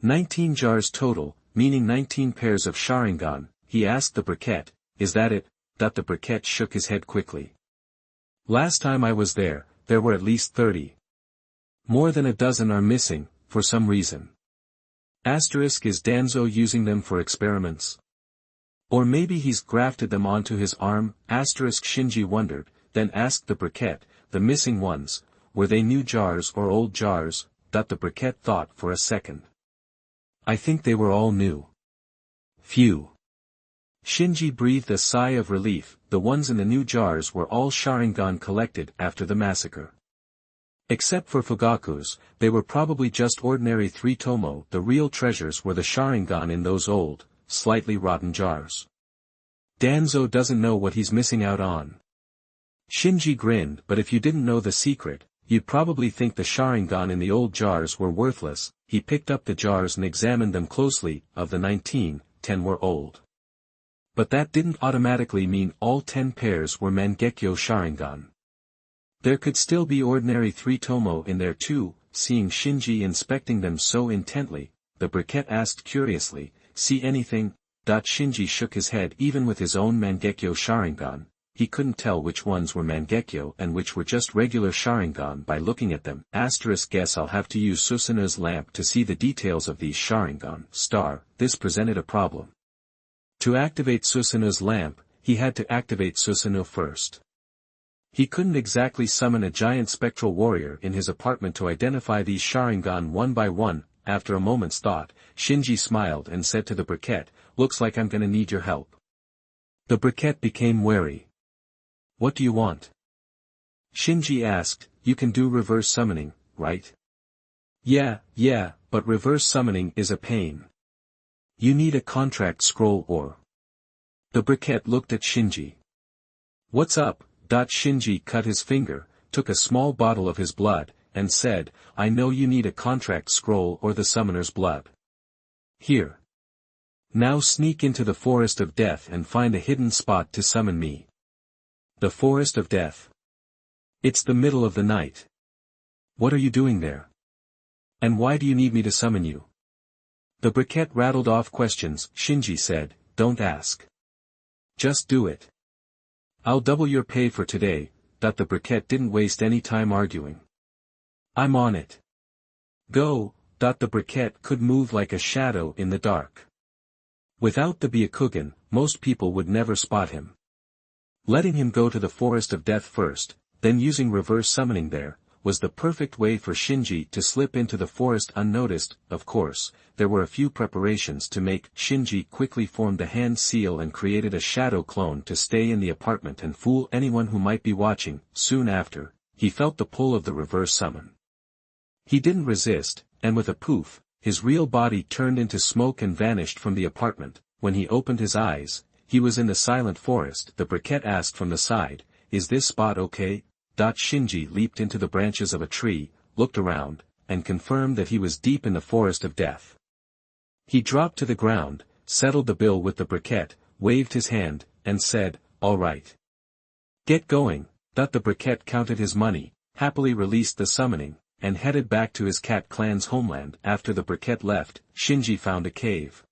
19 jars total, meaning 19 pairs of Sharingan. He asked the briquette, "Is that it?" The briquette shook his head quickly. "Last time I was there were at least 30. More than a dozen are missing, for some reason. Is Danzo using them for experiments? Or maybe he's grafted them onto his arm?" Shinji wondered, then asked the briquette, "The missing ones, were they new jars or old jars?" The briquette thought for a second. "I think they were all new." "Phew." Shinji breathed a sigh of relief. The ones in the new jars were all Sharingan collected after the massacre. Except for Fugaku's, they were probably just ordinary 3 tomo. The real treasures were the Sharingan in those old, slightly rotten jars. Danzo doesn't know what he's missing out on. Shinji grinned, but if you didn't know the secret, you'd probably think the Sharingan in the old jars were worthless. He picked up the jars and examined them closely. Of the 19, 10 were old. But that didn't automatically mean all 10 pairs were Mangekyo Sharingan. There could still be ordinary 3 tomo in there too. Seeing Shinji inspecting them so intently, the briquette asked curiously, "See anything?" Shinji shook his head. Even with his own Mangekyo Sharingan, he couldn't tell which ones were Mangekyo and which were just regular Sharingan by looking at them. Guess I'll have to use Susanu's lamp to see the details of these Sharingan. This presented a problem. To activate Susanu's lamp, he had to activate Susanu first. He couldn't exactly summon a giant spectral warrior in his apartment to identify these Sharingan one by one. After a moment's thought, Shinji smiled and said to the briquette, "Looks like I'm gonna need your help." The briquette became wary. "What do you want?" Shinji asked. "You can do reverse summoning, right?" Yeah, but reverse summoning is a pain. You need a contract scroll or..." The briquette looked at Shinji. "What's up?" Shinji cut his finger, took a small bottle of his blood, and said, "I know you need a contract scroll or the summoner's blood. Here. Now sneak into the Forest of Death and find a hidden spot to summon me." The Forest of Death. It's the middle of the night. What are you doing there? And why do you need me to summon you? The briquette rattled off questions. Shinji said, "Don't ask. Just do it. I'll double your pay for today." The briquette didn't waste any time arguing. "I'm on it. Go." The briquette could move like a shadow in the dark. Without the Byakugan, most people would never spot him. Letting him go to the Forest of Death first, then using reverse summoning there, was the perfect way for Shinji to slip into the forest unnoticed. Of course, there were a few preparations to make. Shinji quickly formed a hand seal and created a shadow clone to stay in the apartment and fool anyone who might be watching. Soon after, he felt the pull of the reverse summon. He didn't resist, and with a poof, his real body turned into smoke and vanished from the apartment. When he opened his eyes, he was in the silent forest. The briquette asked from the side, "Is this spot okay?" Shinji leaped into the branches of a tree, looked around, and confirmed that he was deep in the Forest of Death. He dropped to the ground, settled the bill with the briquette, waved his hand, and said, "All right. Get going." The briquette counted his money, happily released the summoning, and headed back to his cat clan's homeland. After the briquette left, Shinji found a cave.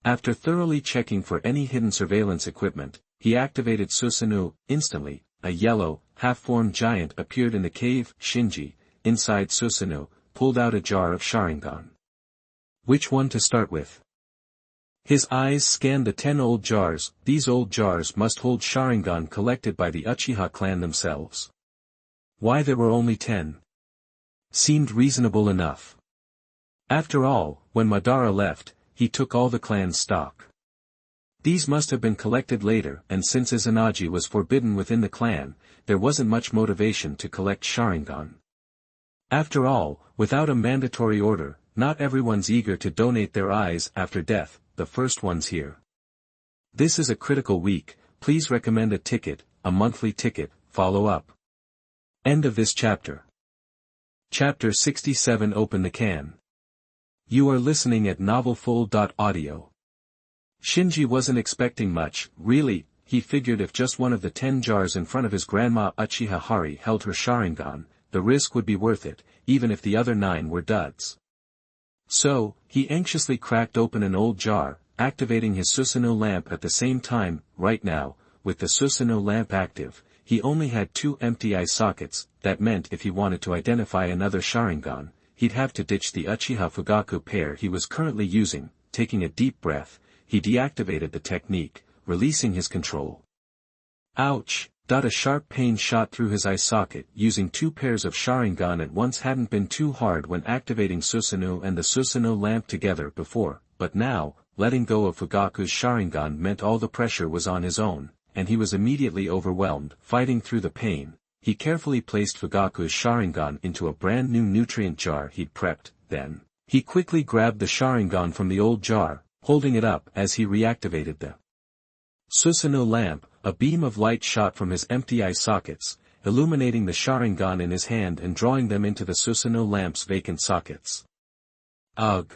After thoroughly checking for any hidden surveillance equipment, he activated Susanoo. Instantly, a yellow, half-formed giant appeared in the cave. Shinji, inside Susanoo, pulled out a jar of Sharingan. Which one to start with? His eyes scanned the 10 old jars. These old jars must hold Sharingan collected by the Uchiha clan themselves. Why there were only 10? Seemed reasonable enough. After all, when Madara left, he took all the clan's stock. These must have been collected later, and since Izanagi was forbidden within the clan, there wasn't much motivation to collect Sharingan. After all, without a mandatory order, not everyone's eager to donate their eyes after death, the first ones here. This is a critical week, please recommend a ticket, a monthly ticket, follow up. End of this chapter. Chapter 67. Open the can. You are listening at novelfull.audio. Shinji wasn't expecting much, really. He figured if just one of the 10 jars in front of his grandma Uchiha Hari held her Sharingan, the risk would be worth it, even if the other 9 were duds. So, he anxiously cracked open an old jar, activating his Susanoo lamp at the same time. Right now, with the Susanoo lamp active, he only had 2 empty eye sockets. That meant if he wanted to identify another Sharingan, he'd have to ditch the Uchiha Fugaku pair he was currently using. Taking a deep breath, he deactivated the technique, releasing his control. Ouch! A sharp pain shot through his eye socket. Using 2 pairs of Sharingan at once hadn't been too hard when activating Susanoo and the Susanoo lamp together before, but now, letting go of Fugaku's Sharingan meant all the pressure was on his own, and he was immediately overwhelmed. Fighting through the pain, he carefully placed Fugaku's Sharingan into a brand new nutrient jar he'd prepped. Then, he quickly grabbed the Sharingan from the old jar, holding it up as he reactivated the Susanoo lamp. A beam of light shot from his empty eye sockets, illuminating the Sharingan in his hand and drawing them into the Susanoo lamp's vacant sockets. Ugh!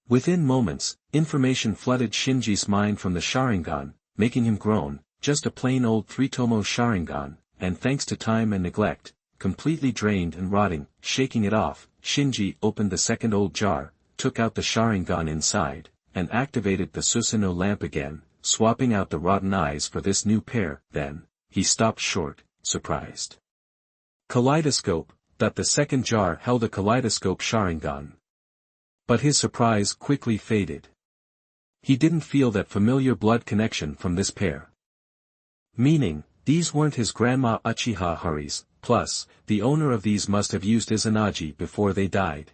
Within moments, information flooded Shinji's mind from the Sharingan, making him groan. Just a plain old 3-tomo Sharingan, and thanks to time and neglect, completely drained and rotting. Shaking it off, Shinji opened the second old jar, took out the Sharingan inside, and activated the Susanoo lamp again, swapping out the rotten eyes for this new pair. Then, he stopped short, surprised. Kaleidoscope. The second jar held a kaleidoscope Sharingan. But his surprise quickly faded. He didn't feel that familiar blood connection from this pair. Meaning, these weren't his grandma Uchiha Hari's, plus, the owner of these must have used Izanagi before they died.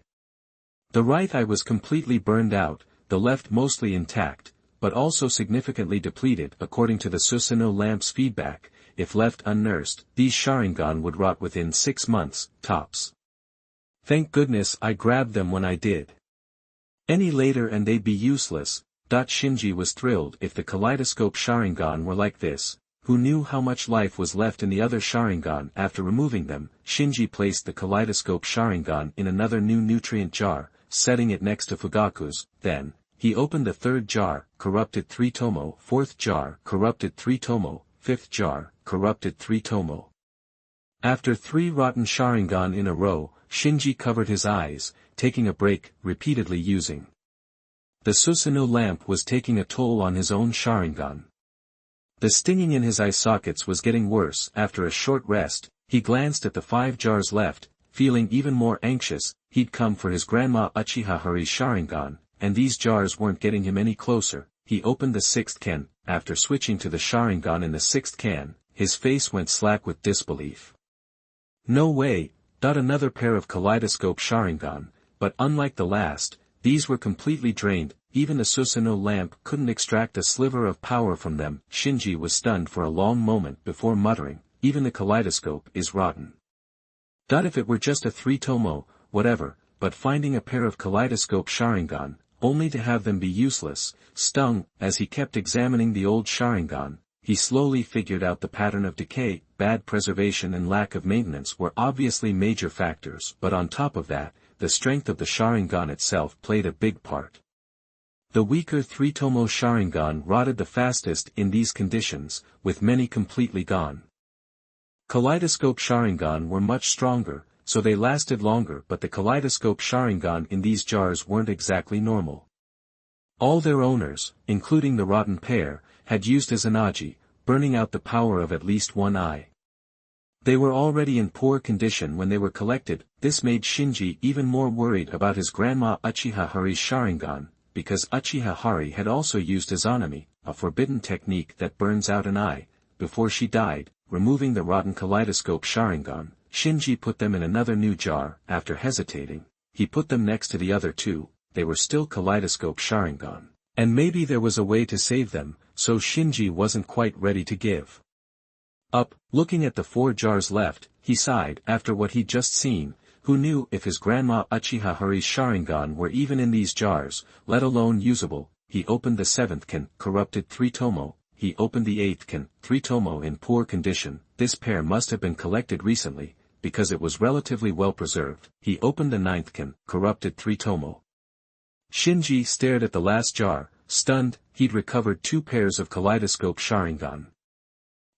The right eye was completely burned out, the left mostly intact, but also significantly depleted. According to the Susanoo lamp's feedback, if left unnursed, these Sharingan would rot within 6 months, tops. Thank goodness I grabbed them when I did. Any later and they'd be useless. Shinji was thrilled. If the kaleidoscope Sharingan were like this, who knew how much life was left in the other Sharingan? After removing them, Shinji placed the kaleidoscope Sharingan in another new nutrient jar, setting it next to Fugaku's. Then, he opened the 3rd jar, corrupted 3-tomo, 4th jar, corrupted 3-tomo, 5th jar, corrupted 3-tomo. After 3 rotten Sharingan in a row, Shinji covered his eyes, taking a break, repeatedly using. The Susanoo lamp was taking a toll on his own Sharingan. The stinging in his eye sockets was getting worse. After a short rest, he glanced at the 5 jars left, feeling even more anxious. He'd come for his grandma Uchiha Hari's Sharingan, and these jars weren't getting him any closer. He opened the 6th can. After switching to the Sharingan in the 6th can, his face went slack with disbelief. No way! Another pair of kaleidoscope Sharingan, but unlike the last, these were completely drained. Even the Susanoo lamp couldn't extract a sliver of power from them. Shinji was stunned for a long moment before muttering, even the kaleidoscope is rotten. If it were just a 3-tomo, whatever, but finding a pair of kaleidoscope Sharingan, only to have them be useless, stung. As he kept examining the old Sharingan, he slowly figured out the pattern of decay. Bad preservation and lack of maintenance were obviously major factors, but on top of that, the strength of the Sharingan itself played a big part. The weaker 3-tomo Sharingan rotted the fastest in these conditions, with many completely gone. Kaleidoscope Sharingan were much stronger, so they lasted longer, but the kaleidoscope Sharingan in these jars weren't exactly normal. All their owners, including the rotten pair, had used Izanagi, burning out the power of at least one eye. They were already in poor condition when they were collected. This made Shinji even more worried about his grandma Uchiha Hari's Sharingan, because Uchiha Hari had also used Izanami, a forbidden technique that burns out an eye. Before she died, removing the rotten kaleidoscope Sharingan, Shinji put them in another new jar. After hesitating, he put them next to the other two. They were still kaleidoscope Sharingan. And maybe there was a way to save them, so Shinji wasn't quite ready to give up. Looking at the 4 jars left, he sighed. After what he'd just seen, who knew if his grandma Uchiha Hari's Sharingan were even in these jars, let alone usable. He opened the 7th can, corrupted 3 tomo. He opened the 8th can, 3 tomo in poor condition. This pair must have been collected recently, because it was relatively well preserved. He opened the 9th can, corrupted 3 tomo. Shinji stared at the last jar, stunned. He'd recovered 2 pairs of kaleidoscope Sharingan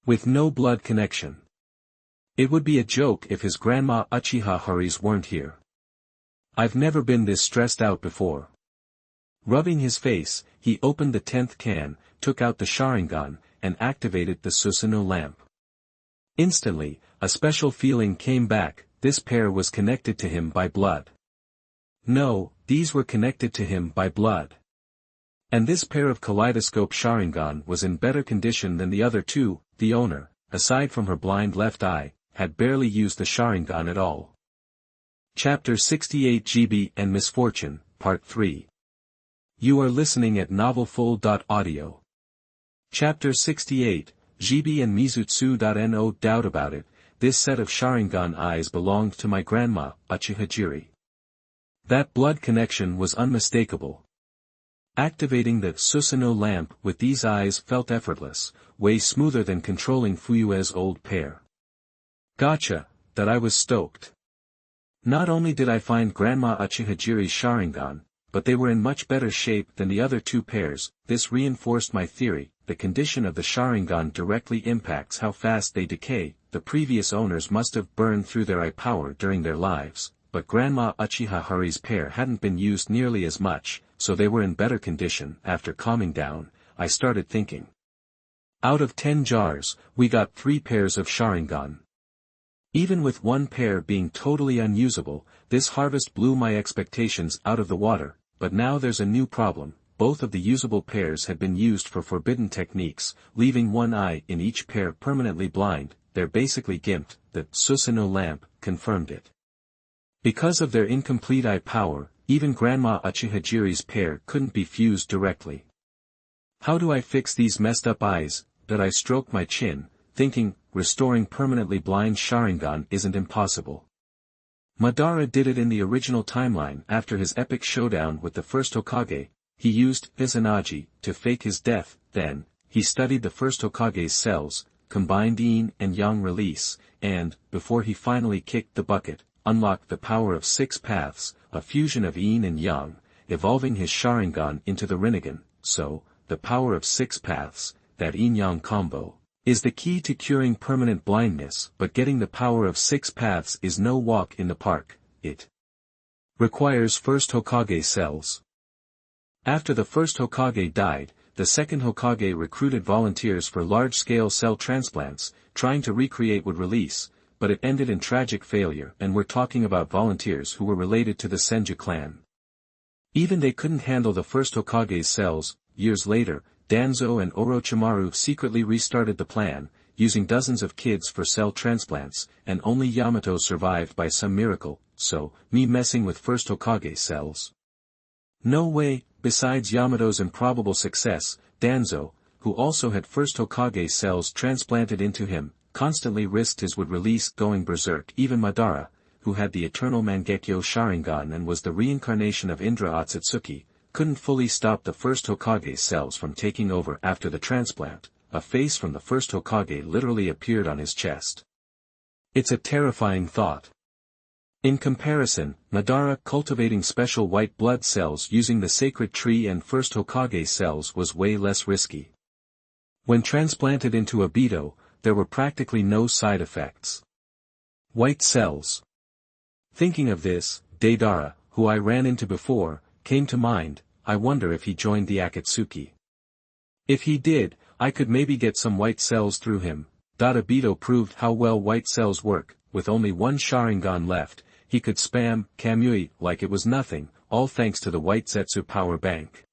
with no blood connection. It would be a joke if his grandma Uchiha Hari's weren't here. I've never been this stressed out before. Rubbing his face, he opened the 10th can, took out the Sharingan, and activated the Susanoo lamp. Instantly, a special feeling came back. This pair was connected to him by blood. No, these were connected to him by blood. And this pair of kaleidoscope Sharingan was in better condition than the other two. The owner, aside from her blind left eye, had barely used the Sharingan at all. Chapter 68 Zhibi and Misfortune, Part 3. You are listening at novelfull.audio. Chapter 68, Zhibi and Ninjutsu. No doubt about it, this set of Sharingan eyes belonged to my grandma, Uchiha Jiri. That blood connection was unmistakable. Activating the Susanoo lamp with these eyes felt effortless, way smoother than controlling Fuyue's old pair. Gotcha, that I was stoked. Not only did I find Grandma Uchiha Jiri's Sharingan, but they were in much better shape than the other 2 pairs. This reinforced my theory. The condition of the Sharingan directly impacts how fast they decay. The previous owners must have burned through their eye power during their lives, but Grandma Uchiha Hari's pair hadn't been used nearly as much, so they were in better condition. After calming down, I started thinking. Out of 10 jars, we got 3 pairs of Sharingan. Even with 1 pair being totally unusable, this harvest blew my expectations out of the water. But now there's a new problem. Both of the usable pairs had been used for forbidden techniques, leaving 1 eye in each pair permanently blind. They're basically gimped. The Susanoo lamp confirmed it. Because of their incomplete eye power, even Grandma Uchiha Jiri's pair couldn't be fused directly. How do I fix these messed up eyes? That I stroked my chin, thinking, restoring permanently blind Sharingan isn't impossible. Madara did it in the original timeline. After his epic showdown with the first Hokage. He used Izanagi to fake his death. Then, he studied the first Hokage's cells, combined yin and yang release, and, before he finally kicked the bucket, unlocked the power of 6 paths, a fusion of yin and yang, evolving his Sharingan into the Rinnegan. So, the power of 6 paths, that yin-yang combo, is the key to curing permanent blindness. But getting the power of 6 paths is no walk in the park. It requires first Hokage cells. After the first Hokage died, the second Hokage recruited volunteers for large-scale cell transplants. Trying to recreate would release, but it ended in tragic failure. And we're talking about volunteers who were related to the Senju clan. Even they couldn't handle the first Hokage's cells. Years later, Danzo and Orochimaru secretly restarted the plan, using dozens of kids for cell transplants, and only Yamato survived by some miracle. So, me messing with first Hokage cells? No way. Besides Yamato's improbable success, Danzo, who also had first Hokage cells transplanted into him, constantly risked his would release going berserk. Even Madara, who had the eternal Mangekyo Sharingan and was the reincarnation of Indra Otsutsuki, couldn't fully stop the first Hokage cells from taking over. After the transplant, a face from the first Hokage literally appeared on his chest. It's a terrifying thought. In comparison, Madara cultivating special white blood cells using the sacred tree and first Hokage cells was way less risky. When transplanted into Obito, there were practically no side effects. White cells. Thinking of this, Deidara, who I ran into before, came to mind. I wonder if he joined the Akatsuki. If he did, I could maybe get some white cells through him. Obito proved how well white cells work. With only one Sharingan left, he could spam Kamui like it was nothing, all thanks to the white Zetsu power bank.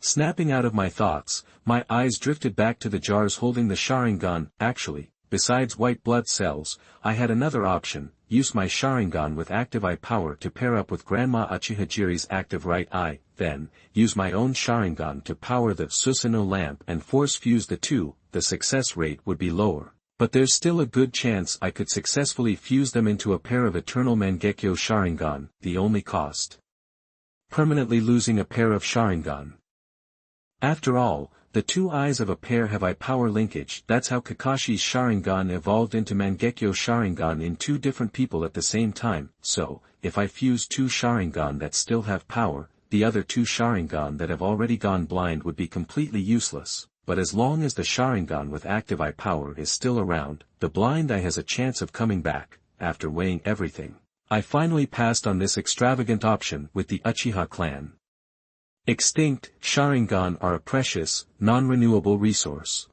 Snapping out of my thoughts, my eyes drifted back to the jars holding the Sharingan. Actually, besides white blood cells, I had another option: use my Sharingan with active eye power to pair up with Grandma Uchiha active right eye, then, use my own Sharingan to power the Susanoo lamp and force fuse the two. The success rate would be lower, but there's still a good chance I could successfully fuse them into a pair of Eternal Mangekyo Sharingan, the only cost: permanently losing a pair of Sharingan. After all, the two eyes of a pair have eye power linkage. That's how Kakashi's Sharingan evolved into Mangekyo Sharingan in two different people at the same time. So, if I fuse two Sharingan that still have power, the other two Sharingan that have already gone blind would be completely useless. But as long as the Sharingan with active eye power is still around, the blind eye has a chance of coming back. After weighing everything, I finally passed on this extravagant option with the Uchiha clan. Extinct Sharingan are a precious, non-renewable resource.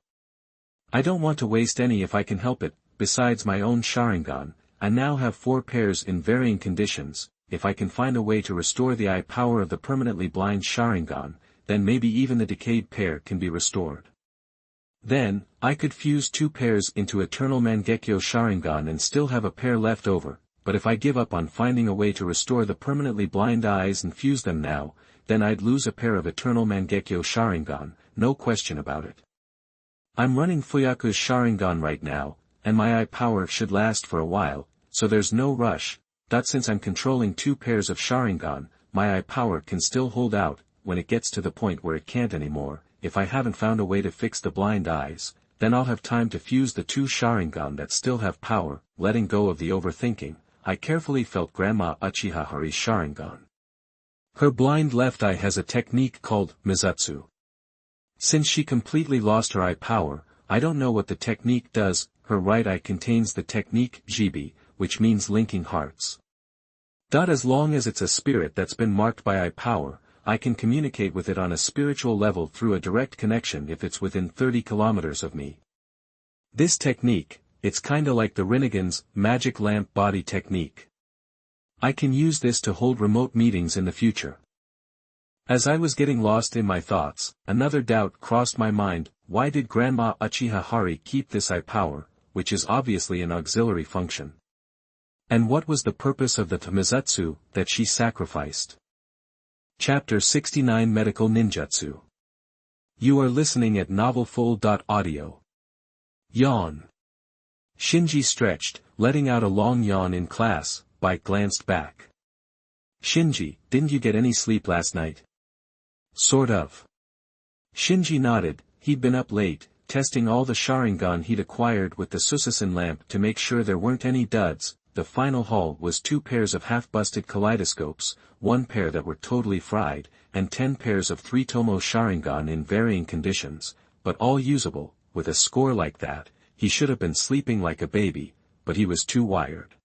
I don't want to waste any if I can help it. Besides my own Sharingan, I now have 4 pairs in varying conditions. If I can find a way to restore the eye power of the permanently blind Sharingan, then maybe even the decayed pair can be restored. Then, I could fuse 2 pairs into Eternal Mangekyo Sharingan and still have a pair left over. But if I give up on finding a way to restore the permanently blind eyes and fuse them now, then I'd lose a pair of Eternal Mangekyo Sharingan, no question about it. I'm running Fuyaku's Sharingan right now, and my eye power should last for a while, so there's no rush. Since I'm controlling 2 pairs of Sharingan, my eye power can still hold out. When it gets to the point where it can't anymore, if I haven't found a way to fix the blind eyes, then I'll have time to fuse the 2 Sharingan that still have power. Letting go of the overthinking, I carefully felt Grandma Uchihahari's Sharingan. Her blind left eye has a technique called Mizutsu. Since she completely lost her eye power, I don't know what the technique does. Her right eye contains the technique Zhibi, which means linking hearts. As long as it's a spirit that's been marked by eye power, I can communicate with it on a spiritual level through a direct connection if it's within 30 kilometers of me. This technique, it's kinda like the Rinnegan's magic lamp body technique. I can use this to hold remote meetings in the future. As I was getting lost in my thoughts, another doubt crossed my mind: why did Grandma Uchiha keep this eye power, which is obviously an auxiliary function? And what was the purpose of the Mizutsu that she sacrificed? Chapter 69 Medical Ninjutsu. You are listening at novelfull.audio. Yawn. Shinji stretched, letting out a long yawn in class. Bite glanced back. Shinji, didn't you get any sleep last night? Sort of. Shinji nodded. He'd been up late, testing all the Sharingan he'd acquired with the Susanoo lamp to make sure there weren't any duds. The final haul was 2 pairs of half-busted kaleidoscopes, 1 pair that were totally fried, and 10 pairs of 3 Tomo Sharingan in varying conditions, but all usable. With a score like that, he should have been sleeping like a baby, but he was too wired.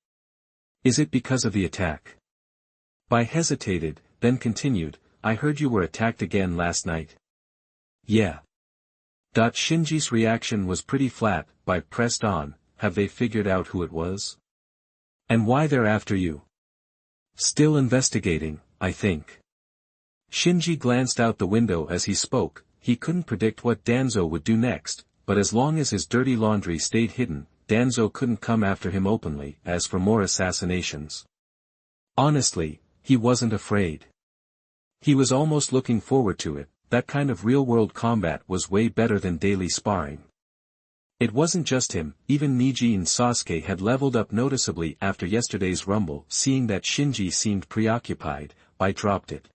Is it because of the attack? Bai hesitated, then continued, I heard you were attacked again last night. Yeah. Shinji's reaction was pretty flat. Bai pressed on, have they figured out who it was? And why they're after you? Still investigating, I think. Shinji glanced out the window as he spoke. He couldn't predict what Danzo would do next, but as long as his dirty laundry stayed hidden, Danzo couldn't come after him openly. As for more assassinations, honestly, he wasn't afraid. He was almost looking forward to it. That kind of real-world combat was way better than daily sparring. It wasn't just him, even Neji and Sasuke had leveled up noticeably after yesterday's rumble. Seeing that Shinji seemed preoccupied, Bai dropped it.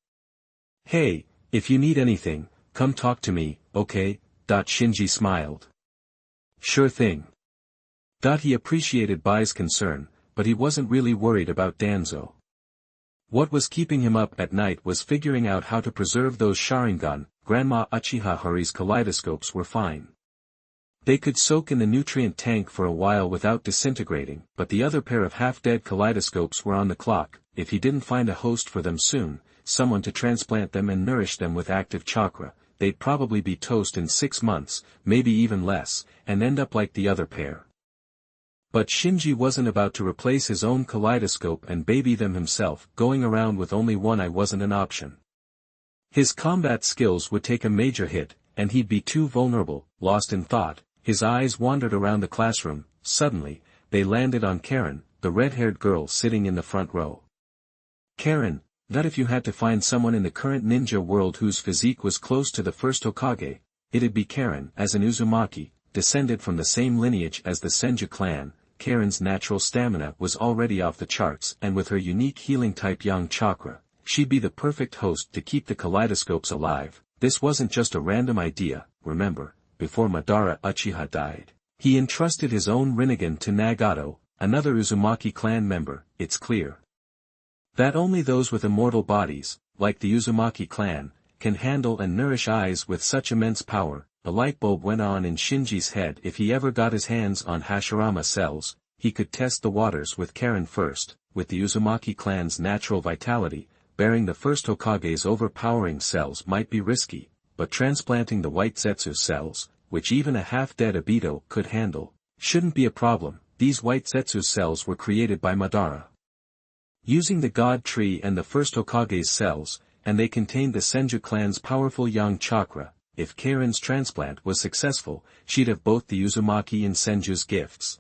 Hey, if you need anything, come talk to me, okay? Shinji smiled. Sure thing. He appreciated Bai's concern, but he wasn't really worried about Danzo. What was keeping him up at night was figuring out how to preserve those Sharingan. Grandma Uchihahari's kaleidoscopes were fine. They could soak in the nutrient tank for a while without disintegrating, but the other pair of half-dead kaleidoscopes were on the clock. If he didn't find a host for them soon, someone to transplant them and nourish them with active chakra, they'd probably be toast in 6 months, maybe even less, and end up like the other pair. But Shinji wasn't about to replace his own kaleidoscope and baby them himself. Going around with only one eye wasn't an option. His combat skills would take a major hit, and he'd be too vulnerable. Lost in thought, his eyes wandered around the classroom. Suddenly, they landed on Karen, the red-haired girl sitting in the front row. Karen, that if you had to find someone in the current ninja world whose physique was close to the first Hokage, it'd be Karen. As an Uzumaki, descended from the same lineage as the Senju clan, Karen's natural stamina was already off the charts, and with her unique healing-type yang chakra, she'd be the perfect host to keep the kaleidoscopes alive. This wasn't just a random idea. Remember, before Madara Uchiha died, he entrusted his own Rinnegan to Nagato, another Uzumaki clan member. It's clear that only those with immortal bodies, like the Uzumaki clan, can handle and nourish eyes with such immense power. A light bulb went on in Shinji's head. If he ever got his hands on Hashirama cells, he could test the waters with Karen first. With the Uzumaki clan's natural vitality, bearing the first Hokage's overpowering cells might be risky, but transplanting the white Zetsu cells, which even a half-dead Obito could handle, shouldn't be a problem. These white Zetsu cells were created by Madara using the God Tree and the first Hokage's cells, and they contained the Senju clan's powerful yang chakra. If Karen's transplant was successful, she'd have both the Uzumaki and Senju's gifts.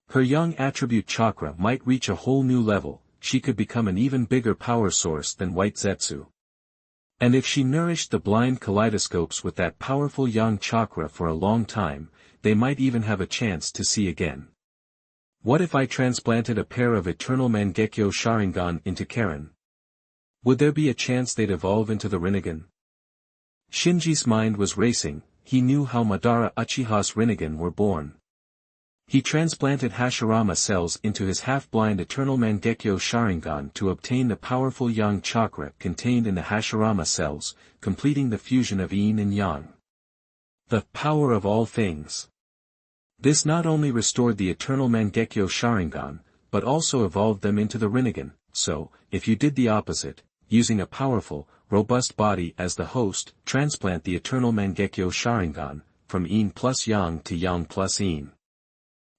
Her yang attribute chakra might reach a whole new level. She could become an even bigger power source than white Zetsu. And if she nourished the blind kaleidoscopes with that powerful yang chakra for a long time, they might even have a chance to see again. What if I transplanted a pair of eternal Mangekyo Sharingan into Karen? Would there be a chance they'd evolve into the Rinnegan? Shinji's mind was racing. He knew how Madara Uchiha's Rinnegan were born. He transplanted Hashirama cells into his half-blind eternal Mangekyo Sharingan to obtain the powerful yang chakra contained in the Hashirama cells, completing the fusion of yin and yang. The power of all things. This not only restored the eternal Mangekyo Sharingan, but also evolved them into the Rinnegan. So, if you did the opposite, using a powerful, robust body as the host, transplant the eternal Mangekyo Sharingan, from yin plus yang to yang plus yin.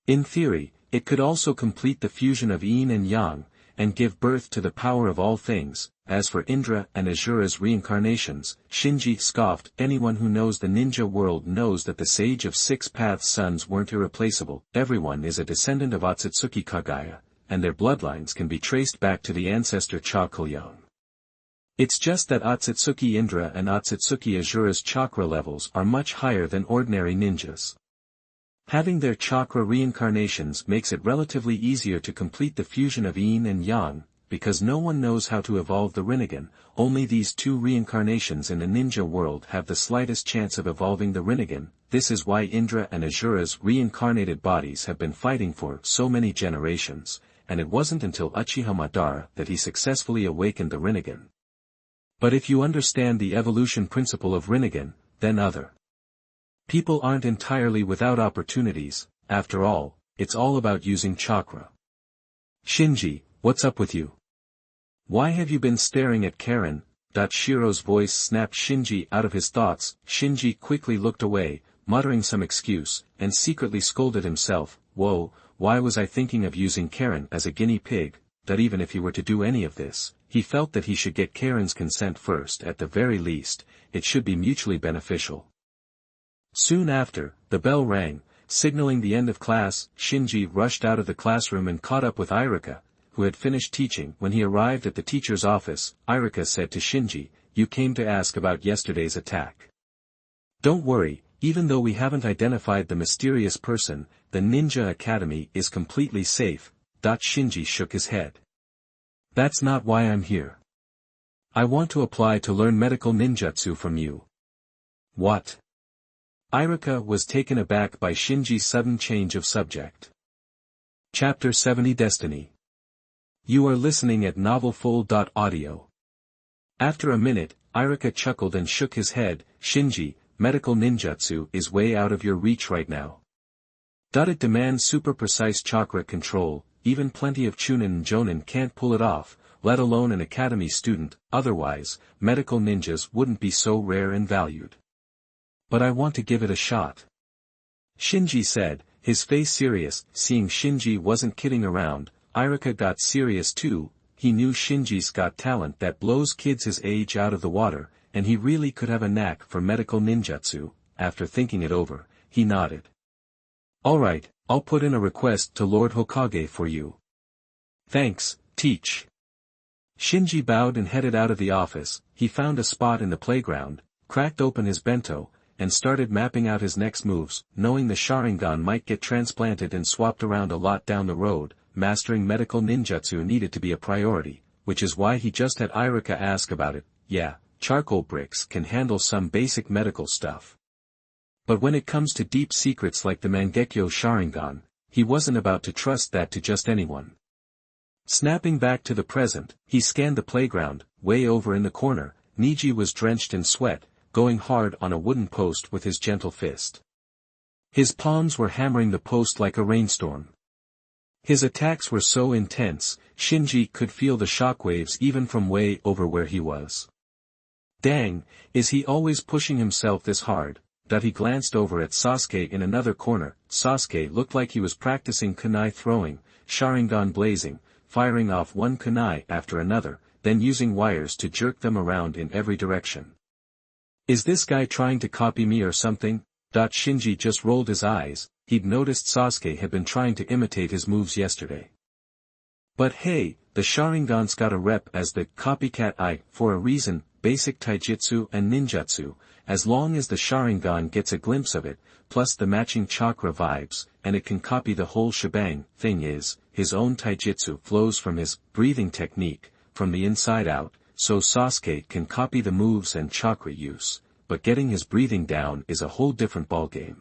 In theory, it could also complete the fusion of yin and yang, and give birth to the power of all things. As for Indra and Asura's reincarnations, Shinji scoffed. Anyone who knows the ninja world knows that the Sage of Six Paths sons weren't irreplaceable. Everyone is a descendant of Otsutsuki Kagaya, and their bloodlines can be traced back to the ancestor Chakulyang. It's just that Otsutsuki Indra and Otsutsuki Asura's chakra levels are much higher than ordinary ninjas. Having their chakra reincarnations makes it relatively easier to complete the fusion of yin and yang, because no one knows how to evolve the Rinnegan. Only these two reincarnations in the ninja world have the slightest chance of evolving the Rinnegan. This is why Indra and Asura's reincarnated bodies have been fighting for so many generations, and it wasn't until Uchiha Madara that he successfully awakened the Rinnegan. But if you understand the evolution principle of Rinnegan, then other people aren't entirely without opportunities. After all, it's all about using chakra. Shinji, what's up with you? Why have you been staring at Karen? Shiro's voice snapped Shinji out of his thoughts. Shinji quickly looked away, muttering some excuse, and secretly scolded himself. Whoa, why was I thinking of using Karen as a guinea pig? That even if he were to do any of this, he felt that he should get Karen's consent first. At the very least, it should be mutually beneficial. Soon after, the bell rang, signaling the end of class. Shinji rushed out of the classroom and caught up with Irika, who had finished teaching. When he arrived at the teacher's office, Irika said to Shinji, "You came to ask about yesterday's attack. Don't worry, even though we haven't identified the mysterious person, the Ninja Academy is completely safe." Shinji shook his head. "That's not why I'm here. I want to apply to learn medical ninjutsu from you." "What?" Irika was taken aback by Shinji's sudden change of subject. Chapter 70 Destiny. You are listening at novelfull.audio. After a minute, Irika chuckled and shook his head. "Shinji, medical ninjutsu is way out of your reach right now. It demands super precise chakra control, even plenty of chunin and jonin can't pull it off, let alone an academy student, otherwise, medical ninjas wouldn't be so rare and valued. But I want to give it a shot. Shinji said, his face serious. Seeing Shinji wasn't kidding around, Iruka got serious too. He knew Shinji's got talent that blows kids his age out of the water, and he really could have a knack for medical ninjutsu. After thinking it over, he nodded. Alright, I'll put in a request to Lord Hokage for you. Thanks, Teach. Shinji bowed and headed out of the office. He found a spot in the playground, cracked open his bento, and started mapping out his next moves, knowing the Sharingan might get transplanted and swapped around a lot down the road. Mastering medical ninjutsu needed to be a priority, which is why he just had Iruka ask about it. Yeah, charcoal bricks can handle some basic medical stuff. But when it comes to deep secrets like the Mangekyo Sharingan, he wasn't about to trust that to just anyone. Snapping back to the present, he scanned the playground. Way over in the corner, Niji was drenched in sweat, going hard on a wooden post with his gentle fist. His palms were hammering the post like a rainstorm. His attacks were so intense, Shinji could feel the shockwaves even from way over where he was. Dang, is he always pushing himself this hard? He glanced over at Sasuke in another corner. Sasuke looked like he was practicing kunai throwing, Sharingan blazing, firing off one kunai after another, then using wires to jerk them around in every direction. Is this guy trying to copy me or something? Shinji just rolled his eyes. He'd noticed Sasuke had been trying to imitate his moves yesterday. But hey, the Sharingan's got a rep as the copycat eye for a reason. Basic taijutsu and ninjutsu, as long as the Sharingan gets a glimpse of it, plus the matching chakra vibes, and it can copy the whole shebang. Thing is, his own taijutsu flows from his breathing technique, from the inside out, so Sasuke can copy the moves and chakra use, but getting his breathing down is a whole different ballgame.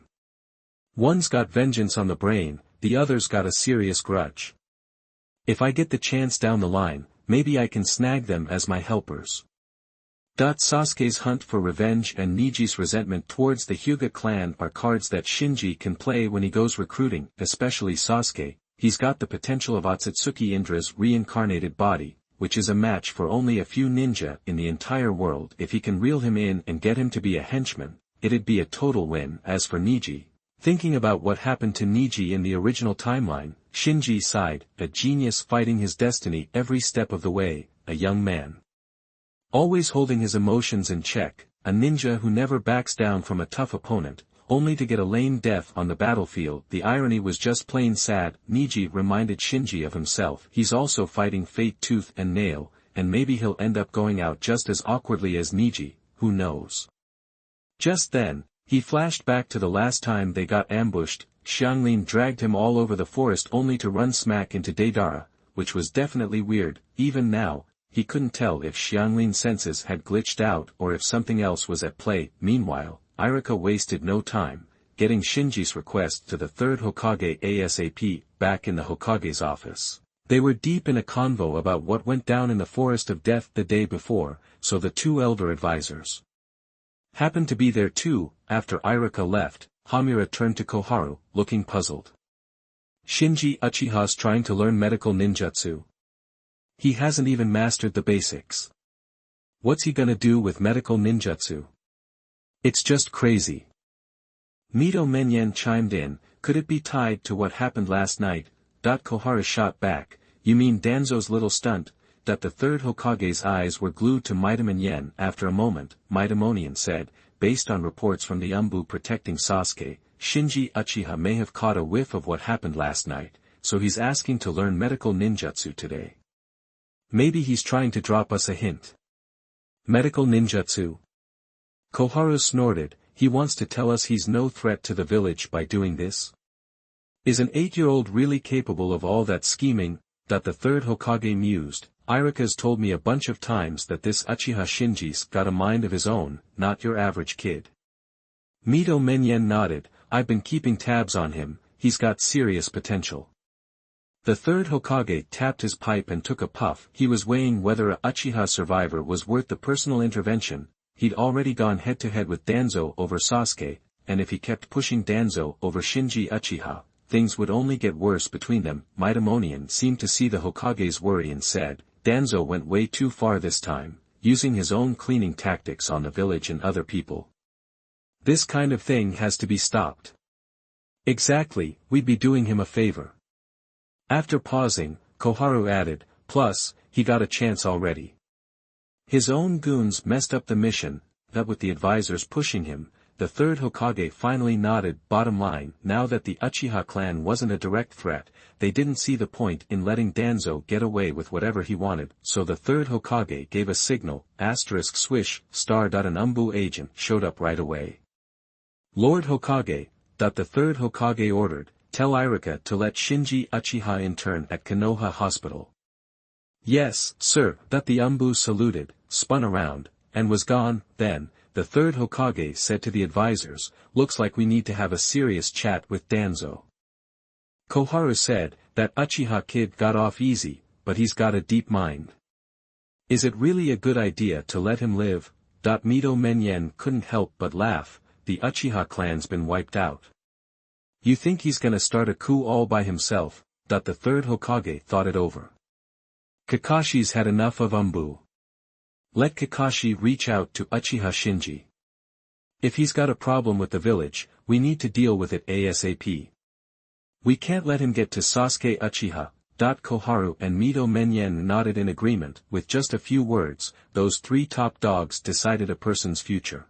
One's got vengeance on the brain, the other's got a serious grudge. If I get the chance down the line, maybe I can snag them as my helpers. Sasuke's hunt for revenge and Niji's resentment towards the Hyuga clan are cards that Shinji can play when he goes recruiting, especially Sasuke. He's got the potential of Otsutsuki Indra's reincarnated body, which is a match for only a few ninja in the entire world. If he can reel him in and get him to be a henchman, it'd be a total win. As for Niji, thinking about what happened to Niji in the original timeline, Shinji sighed, a genius fighting his destiny every step of the way, a young man. Always holding his emotions in check, a ninja who never backs down from a tough opponent, only to get a lame death on the battlefield. The irony was just plain sad. Niji reminded Shinji of himself. He's also fighting fate tooth and nail, and maybe he'll end up going out just as awkwardly as Niji, who knows. Just then, he flashed back to the last time they got ambushed. Xianglin dragged him all over the forest only to run smack into Deidara, which was definitely weird. Even now, he couldn't tell if Xianglin's senses had glitched out or if something else was at play. Meanwhile, Iruka wasted no time, getting Shinji's request to the third Hokage ASAP. Back in the Hokage's office, they were deep in a convo about what went down in the Forest of Death the day before, so the two elder advisors happened to be there too. After Iruka left, Hamura turned to Koharu, looking puzzled. Shinji Uchiha's trying to learn medical ninjutsu. He hasn't even mastered the basics. What's he gonna do with medical ninjutsu? It's just crazy. Mito Menyen chimed in, could it be tied to what happened last night? Koharu shot back, you mean Danzo's little stunt? The third Hokage's eyes were glued to Mitamon Yen. After a moment, Mitamonian said, based on reports from the Umbu protecting Sasuke, Shinji Uchiha may have caught a whiff of what happened last night, so he's asking to learn medical ninjutsu today. Maybe he's trying to drop us a hint. Medical ninjutsu? Koharu snorted, he wants to tell us he's no threat to the village by doing this? Is an 8-year-old really capable of all that scheming? The third Hokage mused, Iruka's told me a bunch of times that this Uchiha Shinji's got a mind of his own, not your average kid. Mito Menyen nodded, I've been keeping tabs on him, he's got serious potential. The third Hokage tapped his pipe and took a puff. He was weighing whether a Uchiha survivor was worth the personal intervention. he'd already gone head-to-head with Danzo over Sasuke, and if he kept pushing Danzo over Shinji Uchiha, things would only get worse between them. Mitamonian seemed to see the Hokage's worry and said, Danzo went way too far this time, using his own cleaning tactics on the village and other people. This kind of thing has to be stopped. Exactly, we'd be doing him a favor. After pausing, Koharu added, plus, he got a chance already. His own goons messed up the mission, that with the advisors pushing him, the third Hokage finally nodded. Bottom line, now that the Uchiha clan wasn't a direct threat, they didn't see the point in letting Danzo get away with whatever he wanted, so the third Hokage gave a signal, *swish, *. An Umbu agent showed up right away. Lord Hokage, the third Hokage ordered, tell Irika to let Shinji Uchiha intern at Konoha Hospital. Yes, sir. The Umbu saluted, spun around, and was gone. Then, the third Hokage said to the advisors, looks like we need to have a serious chat with Danzo. Koharu said, that Uchiha kid got off easy, but he's got a deep mind. Is it really a good idea to let him live? Mito Menyen couldn't help but laugh, the Uchiha clan's been wiped out. You think he's gonna start a coup all by himself? The third Hokage thought it over. Kakashi's had enough of Umbu. Let Kakashi reach out to Uchiha Shinji. If he's got a problem with the village, we need to deal with it ASAP. We can't let him get to Sasuke Uchiha. Koharu and Mito Menyen nodded in agreement. With just a few words, those three top dogs decided a person's future.